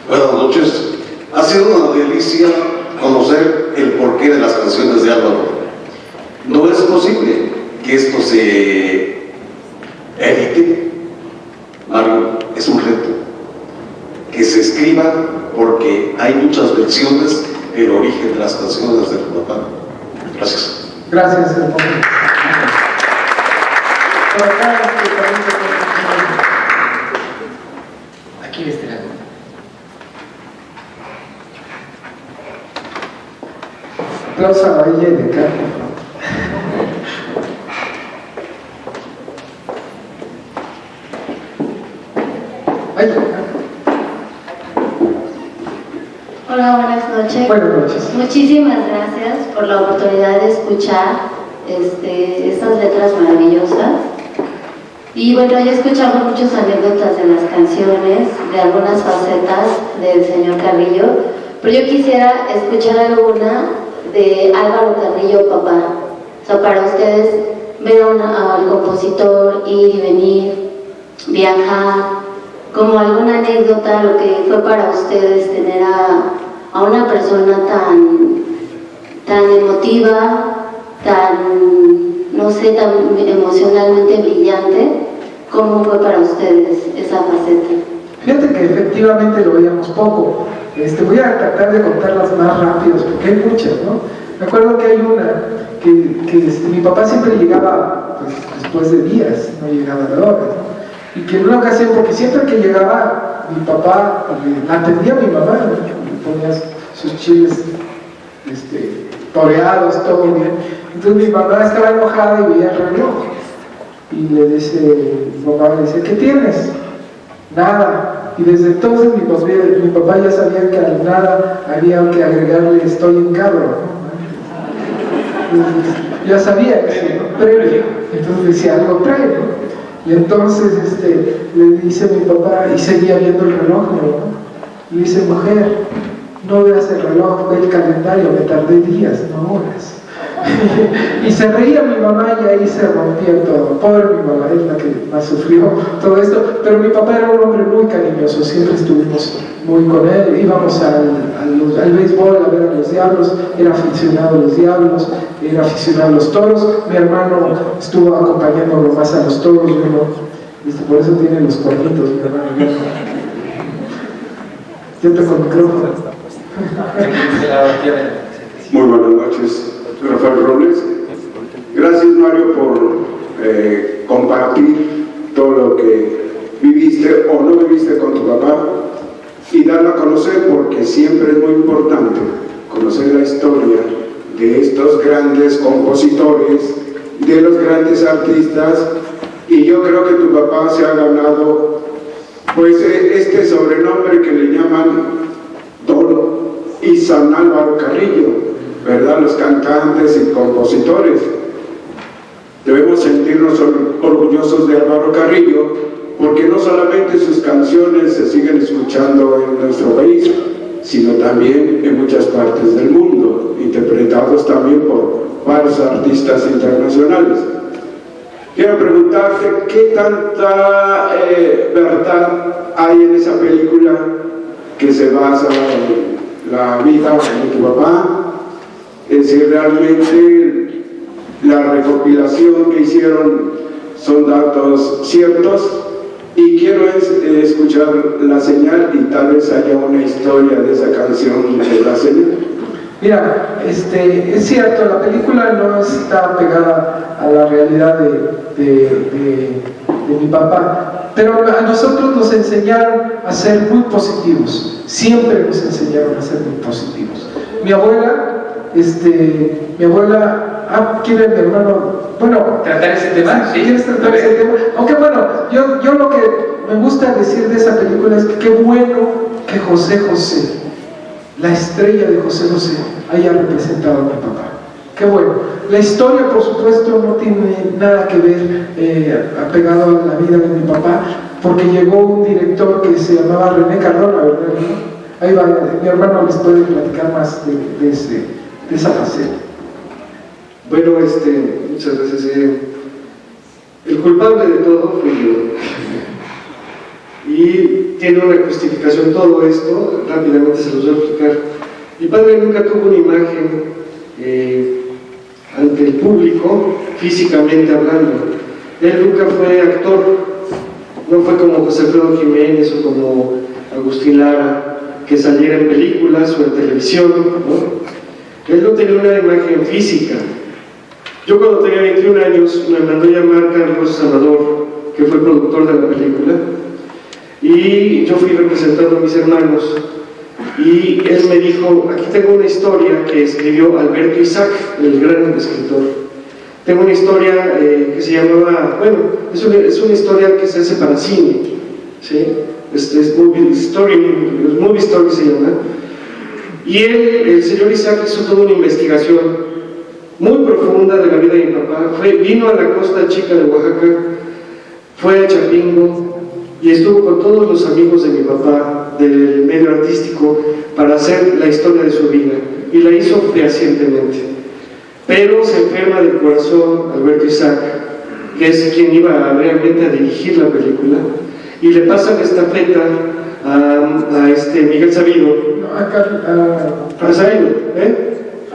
[SPEAKER 6] Buenas noches. Ha sido una delicia conocer el porqué de las canciones de Álvaro. No es posible que esto se edite. Mario, es un reto. Que se escriba porque hay muchas versiones del origen de las canciones de tu papá. Gracias.
[SPEAKER 2] Gracias, hermano.
[SPEAKER 1] Aquí de este lado.
[SPEAKER 2] Aplauso a la Villa de acá.
[SPEAKER 7] Hola, buenas noches.
[SPEAKER 2] Buenas noches.
[SPEAKER 7] Muchísimas gracias por la oportunidad de escuchar estas letras maravillosas. Y bueno, ya escuchamos muchas anécdotas de las canciones, de algunas facetas del señor Carrillo, pero yo quisiera escuchar alguna de Álvaro Carrillo, papá. O sea, para ustedes ver al compositor ir y venir, viajar, como alguna anécdota, lo que fue para ustedes tener a una persona tan emotiva, no sé, tan emocionalmente brillante. ¿Cómo fue para ustedes esa faceta?
[SPEAKER 2] Fíjate que efectivamente lo veíamos poco. Voy a tratar de contarlas más rápidas porque hay muchas, ¿no? Me acuerdo que hay una que mi papá siempre llegaba pues, después de días, no llegaba de horas, ¿no? Y que en una ocasión, porque siempre que llegaba mi papá, atendía a mi mamá, ¿no? Ponía sus chiles toreados, todo bien. Entonces mi mamá estaba enojada y veía el reloj. Y le dice, mi mamá le dice, ¿qué tienes? Nada. Y desde entonces mi papá ya sabía que al nada había que agregarle estoy en cabro, ¿no? Ya sabía eso, ¿no? Previo. Entonces decía algo trae, ¿no? Y entonces le dice mi papá, y seguía viendo el reloj, ¿no? Y dice, mujer, no veas el reloj, ve el calendario, me tardé días, no horas. Y se reía mi mamá y ahí se rompía todo. Pobre mi mamá, es la que más sufrió todo esto. Pero mi papá era un hombre muy cariñoso, siempre estuvimos muy con él. Íbamos al béisbol a ver a los Diablos, era aficionado a los Diablos, era aficionado a los toros. Mi hermano estuvo acompañándolo más a los toros, yo no. Por eso tiene los cuernitos, mi hermano. Yo toco el micrófono.
[SPEAKER 8] Muy buenas noches. Rafael Robles. Gracias, Mario, por compartir todo lo que viviste o no viviste con tu papá y darlo a conocer, porque siempre es muy importante conocer la historia de estos grandes compositores, de los grandes artistas, y yo creo que tu papá se ha ganado pues este sobrenombre que le llaman Don y San Álvaro Carrillo, ¿verdad? Los cantantes y compositores. Debemos sentirnos orgullosos de Álvaro Carrillo, porque no solamente sus canciones se siguen escuchando en nuestro país, sino también en muchas partes del mundo, interpretados también por varios artistas internacionales. Quiero preguntarte, ¿qué tanta verdad hay en esa película que se basa en la vida de tu papá? Es decir, realmente la recopilación que hicieron son datos ciertos, Y quiero escuchar la señal y tal vez haya una historia de esa canción de la señal.
[SPEAKER 2] Mira, es cierto, la película no está pegada a la realidad de mi papá, pero a nosotros nos enseñaron a ser muy positivos, siempre nos enseñaron a ser muy positivos. Mi abuela, ¿quiere mi hermano? Bueno,
[SPEAKER 1] ¿tratar ese tema?
[SPEAKER 2] Sí, ¿quieres tratar ese tema? Aunque bueno, yo lo que me gusta decir de esa película es que qué bueno que José José, la estrella de José José, haya representado a mi papá. Qué bueno. La historia, por supuesto, no tiene nada que ver apegado a la vida de mi papá, porque llegó un director que se llamaba René Cardona, ¿verdad? Ahí va, mi hermano les puede platicar más de esa faceta.
[SPEAKER 9] Bueno, muchas gracias. El culpable de todo fui yo. Y tiene una justificación todo esto, rápidamente se los voy a explicar. Mi padre nunca tuvo una imagen ante el público, físicamente hablando. Él nunca fue actor, no fue como José Alfredo Jiménez o como Agustín Lara, que saliera en películas o en televisión, ¿no? Él no tenía una imagen física. Yo cuando tenía 21 años me mandó llamar Carlos Salvador, que fue productor de la película, y yo fui representando a mis hermanos, y él me dijo, aquí tengo una historia que escribió Alberto Isaac, el gran escritor. Tengo una historia que se llamaba, bueno, es una historia que se hace para cine, ¿sí? Es movie story se llama. Y el señor Isaac hizo toda una investigación muy profunda de la vida de mi papá. Vino a la costa chica de Oaxaca, fue a Chapingo y estuvo con todos los amigos de mi papá del medio artístico para hacer la historia de su vida, y la hizo fehacientemente. Pero se enferma del corazón Alberto Isaac, que es quien iba realmente a dirigir la película, y le pasan estafeta a Miguel Sabido. A Sabido,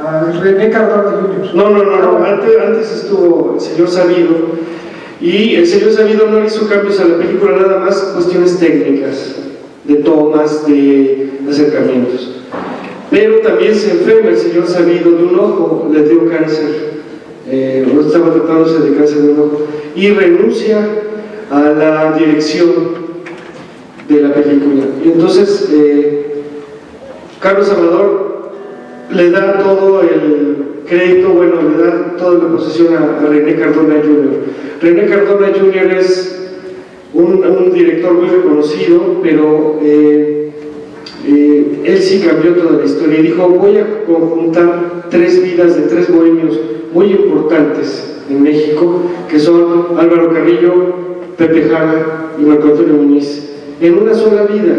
[SPEAKER 2] a René Cardona Jr.
[SPEAKER 9] No, antes estuvo el señor Sabido, y el señor Sabido no hizo cambios a la película, nada más cuestiones técnicas, de tomas, de acercamientos. Pero también se enferma el señor Sabido de un ojo, le dio cáncer, estaba tratándose de cáncer de un ojo, y renuncia a la dirección de la película. Y entonces Carlos Salvador le da todo el crédito, bueno, le da toda la posesión a René Cardona Jr. René Cardona Jr. es un director muy reconocido, pero él sí cambió toda la historia y dijo, voy a conjuntar 3 vidas de 3 bohemios muy importantes en México, que son Álvaro Carrillo, Pepe Jara y Marco Antonio Muñiz, en una sola vida.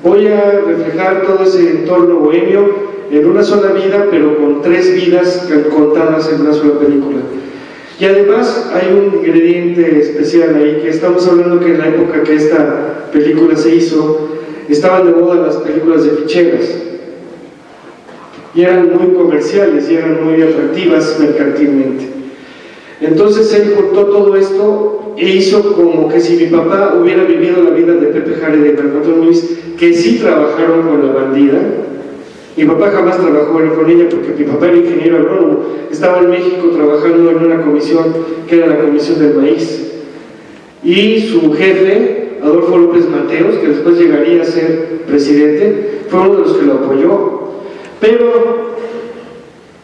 [SPEAKER 9] Voy a reflejar todo ese entorno bohemio en una sola vida, pero con 3 vidas contadas en una sola película. Y además hay un ingrediente especial ahí, que estamos hablando que en la época que esta película se hizo, estaban de moda las películas de ficheras, y eran muy comerciales y eran muy atractivas mercantilmente. Entonces él juntó todo esto e hizo como que si mi papá hubiera vivido la vida de Pepe Jara y de Marco Antonio Muñiz, que sí trabajaron con la bandida. Mi papá jamás trabajó con ella porque mi papá era ingeniero agrónomo, estaba en México trabajando en una comisión que era la Comisión del Maíz, y su jefe, Adolfo López Mateos, que después llegaría a ser presidente, fue uno de los que lo apoyó. Pero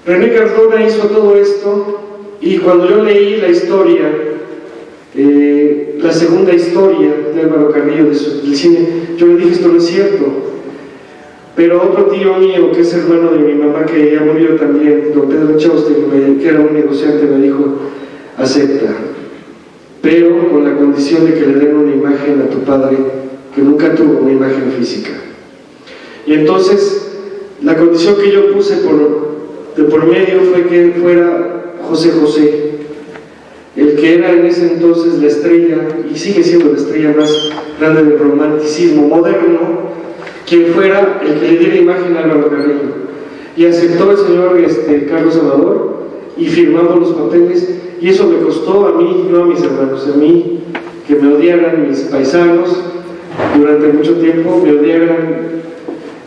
[SPEAKER 9] René Cardona hizo todo esto, y cuando yo leí la historia, la segunda historia de Álvaro Carrillo del cine, yo le dije, esto no es cierto. Pero otro tío mío, que es hermano de mi mamá, que ya murió también, don Pedro Chauster, que era un negociante, me dijo, acepta, pero con la condición de que le den una imagen a tu padre, que nunca tuvo una imagen física. Y entonces, la condición que yo puse de por medio fue que fuera José José, el que era en ese entonces la estrella, y sigue siendo la estrella más grande del romanticismo moderno, quien fuera el que le diera imagen a Álvaro Carrillo. Y aceptó el señor Carlos Salvador, y firmamos los papeles, y eso me costó a mí, no a mis hermanos, a mí, que me odiaran mis paisanos durante mucho tiempo, me odiaran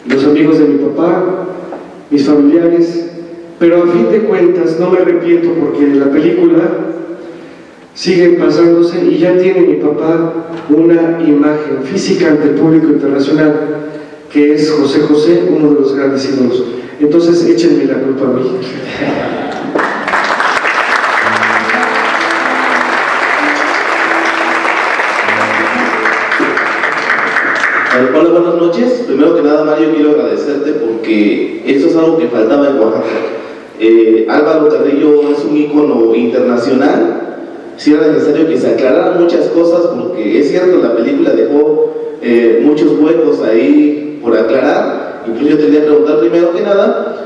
[SPEAKER 9] los amigos de mi papá, mis familiares, pero a fin de cuentas no me arrepiento porque la película sigue pasándose y ya tiene mi papá una imagen física ante el público internacional, que es José José, uno de los grandes ídolos. Entonces échenme la culpa a mí.
[SPEAKER 10] Hola, buenas noches. Primero que nada, Mario, quiero agradecerte porque eso es algo que faltaba en Oaxaca. Álvaro Carrillo es un ícono internacional. Sí era necesario que se aclararan muchas cosas porque es cierto, la película dejó muchos huecos ahí por aclarar. Incluso yo te quería preguntar primero que nada,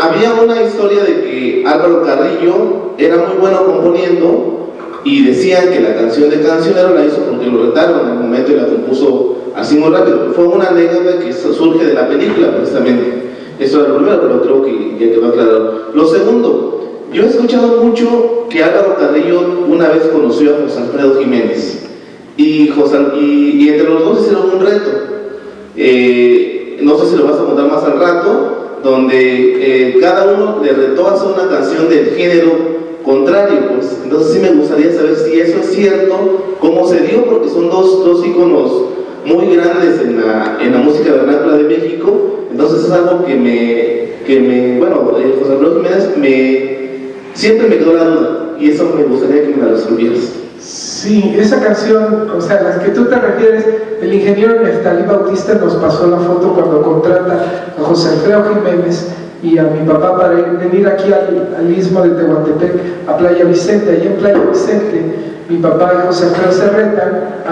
[SPEAKER 10] había una historia de que Álvaro Carrillo era muy bueno componiendo y decían que la canción de Cancionero la hizo porque lo retaron en el momento y la compuso así muy rápido. Fue una anécdota que surge de la película precisamente. Eso era lo primero, pero creo que ya quedó aclarado. Lo segundo, yo he escuchado mucho que Álvaro Carrillo una vez conoció a José Alfredo Jiménez y entre los dos hicieron un reto. No sé si lo vas a contar más al rato, donde cada uno le retó a hacer una canción del género contrario, pues. Entonces sí me gustaría saber si eso es cierto, cómo se dio, porque son dos íconos muy grandes en la música vernácula de México. Entonces es algo que José Alfredo Jiménez siempre me quedó la duda, y eso me gustaría que me la resolvieras.
[SPEAKER 2] Sí, esa canción, o sea, la que tú te refieres, el ingeniero Neftalí Bautista nos pasó la foto cuando contrata a José Alfredo Jiménez y a mi papá para venir aquí al istmo de Tehuantepec, a Playa Vicente. Allí en Playa Vicente, mi papá y José Alfredo se retan.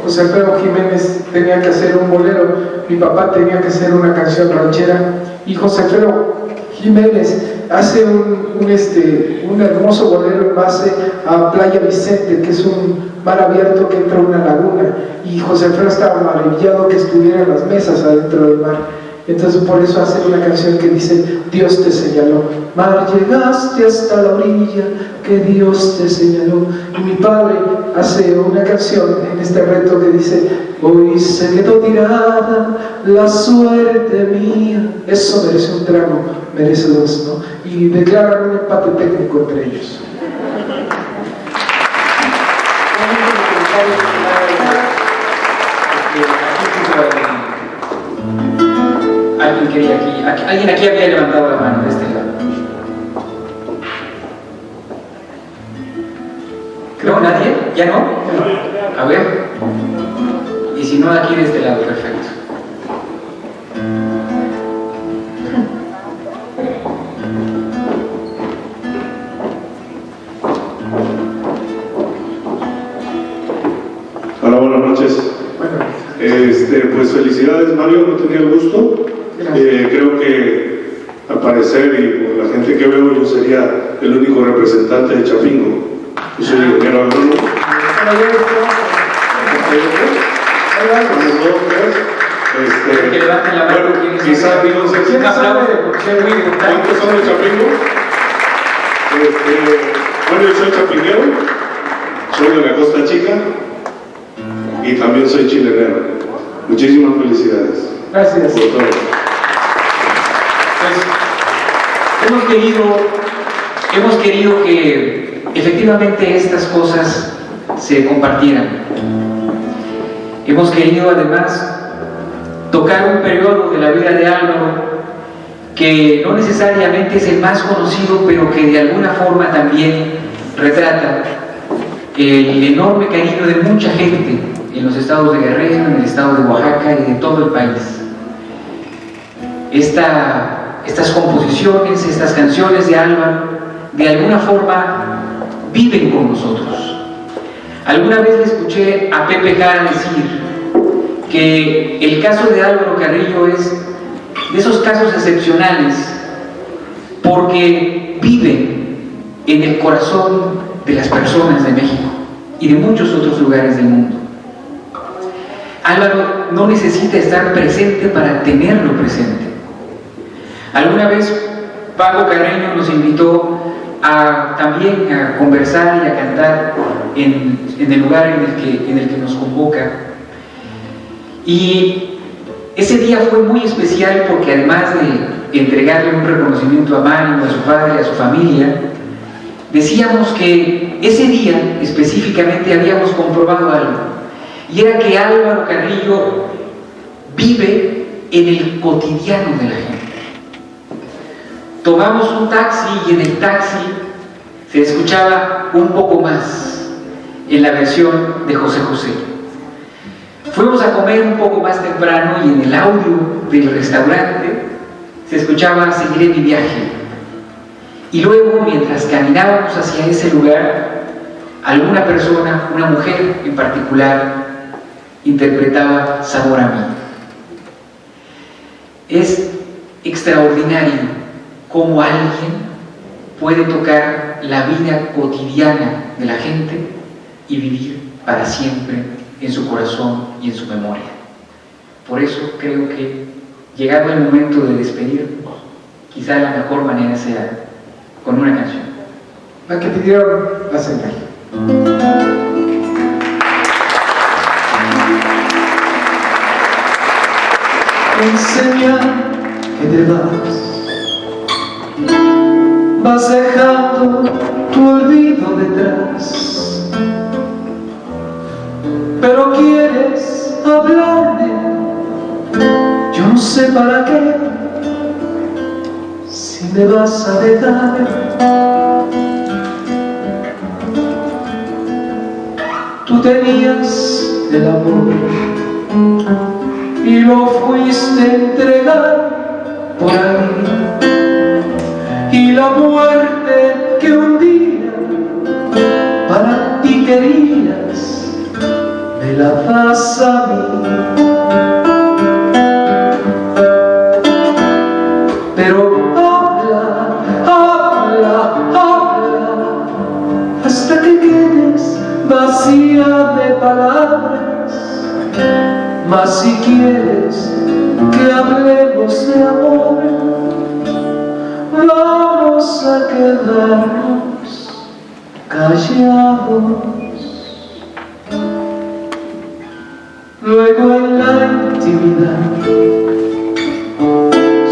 [SPEAKER 2] José Alfredo Jiménez tenía que hacer un bolero, mi papá tenía que hacer una canción ranchera, y José Alfredo Jiménez hace un hermoso bolero en base a Playa Vicente, que es un mar abierto que entra a una laguna, y José Alfredo estaba maravillado que estuvieran las mesas adentro del mar. Entonces por eso hace una canción que dice: Dios te señaló, mar llegaste hasta la orilla que Dios te señaló. Y mi padre hace una canción en este reto que dice: hoy se quedó tirada la suerte mía. Eso merece un trago, merece dos, ¿no? Y declaran un empate técnico entre ellos.
[SPEAKER 1] Alguien quería alguien aquí había levantado la mano de este lado. ¿No? ¿Nadie? ¿Ya no? A ver. Y si no, aquí de este lado, perfecto.
[SPEAKER 5] Hola, buenas noches. Pues felicidades, Mario, no tenía el gusto. Creo que al parecer y por la gente que veo, yo sería el único representante de Chapingo. Yo soy ingeniero agrónomo.
[SPEAKER 1] Que levanten la mano.
[SPEAKER 5] Bueno, quizás no sé
[SPEAKER 1] un aplauso por ser muy importante.
[SPEAKER 5] ¿Cuántos son de Chapingo? Bueno, yo soy chapinguero, soy de la Costa Chica y también soy chilenero. Muchísimas felicidades.
[SPEAKER 2] Gracias.
[SPEAKER 5] Por todo.
[SPEAKER 1] Pues, hemos querido que efectivamente estas cosas se compartieran. Hemos querido además tocar un periodo de la vida de Álvaro que no necesariamente es el más conocido, pero que de alguna forma también retrata el enorme cariño de mucha gente en los estados de Guerrero, en el estado de Oaxaca y de todo el país. Estas composiciones, estas canciones de Álvaro, de alguna forma viven con nosotros. Alguna vez le escuché a Pepe Jara decir que el caso de Álvaro Carrillo es de esos casos excepcionales porque viven en el corazón de las personas de México y de muchos otros lugares del mundo. Álvaro no necesita estar presente para tenerlo presente. Alguna vez Paco Carreño nos invitó también a conversar y a cantar en el lugar en el que nos convoca. Y ese día fue muy especial porque además de entregarle un reconocimiento a Mario, a su padre, a su familia, decíamos que ese día específicamente habíamos comprobado algo, y era que Álvaro Carrillo vive en el cotidiano de la gente. Tomamos un taxi y en el taxi se escuchaba un poco más en la versión de José José. Fuimos a comer un poco más temprano y en el audio del restaurante se escuchaba "Seguiré mi viaje". Y luego, mientras caminábamos hacia ese lugar, alguna persona, una mujer en particular, interpretaba "Sabor a mí". Es extraordinario cómo alguien puede tocar la vida cotidiana de la gente y vivir para siempre en su corazón y en su memoria. Por eso creo que, llegado el momento de despedirnos, quizá la mejor manera sea con una canción.
[SPEAKER 2] La que pidieron la señal.
[SPEAKER 3] Enseña que te vas dejando tu olvido detrás, pero quieres hablarme, yo no sé para qué, si me vas a dejar. Tú tenías el amor y lo fuiste a entregar por ahí, y la muerte que un día para ti querías me la das a mí. Pero habla, habla, habla hasta que quedes vacía de palabras. Mas si quieres que hablemos de amor, vamos a quedarnos callados. Luego en la intimidad,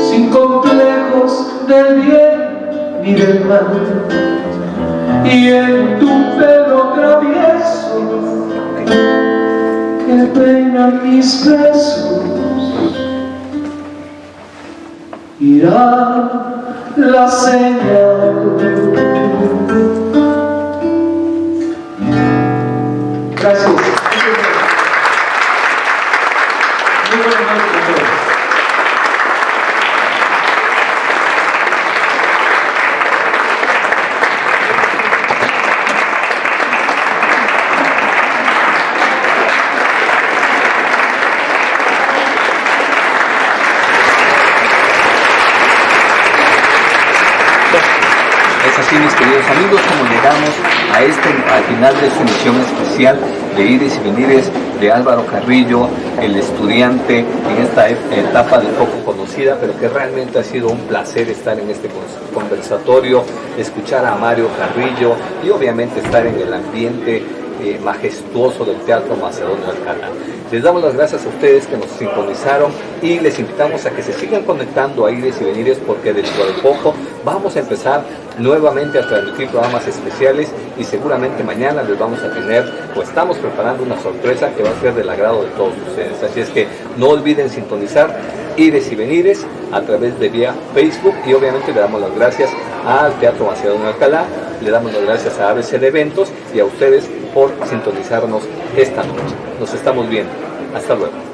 [SPEAKER 3] sin complejos del bien ni del mal, y en tu pelo travieso que peinan mis besos, irá la señal.
[SPEAKER 2] Gracias.
[SPEAKER 1] Muy buenas noches a todos.
[SPEAKER 11] Es así, mis queridos amigos, como llegamos al final de su emisión especial de Ires y Venires de Álvaro Carrillo, el estudiante en esta etapa de poco conocida, pero que realmente ha sido un placer estar en este conversatorio, escuchar a Mario Carrillo y obviamente estar en el ambiente majestuoso del Teatro Macedonio Alcalá. Les damos las gracias a ustedes que nos sintonizaron y les invitamos a que se sigan conectando a Ires y Venires, porque dentro de poco vamos a empezar nuevamente a transmitir programas especiales y seguramente mañana les vamos a tener, pues estamos preparando una sorpresa que va a ser del agrado de todos ustedes. Así es que no olviden sintonizar Ires y Venires a través de vía Facebook, y obviamente le damos las gracias al Teatro Macedonio Alcalá, le damos las gracias a ABC de Eventos y a ustedes por sintonizarnos esta noche. Nos estamos viendo. Hasta luego.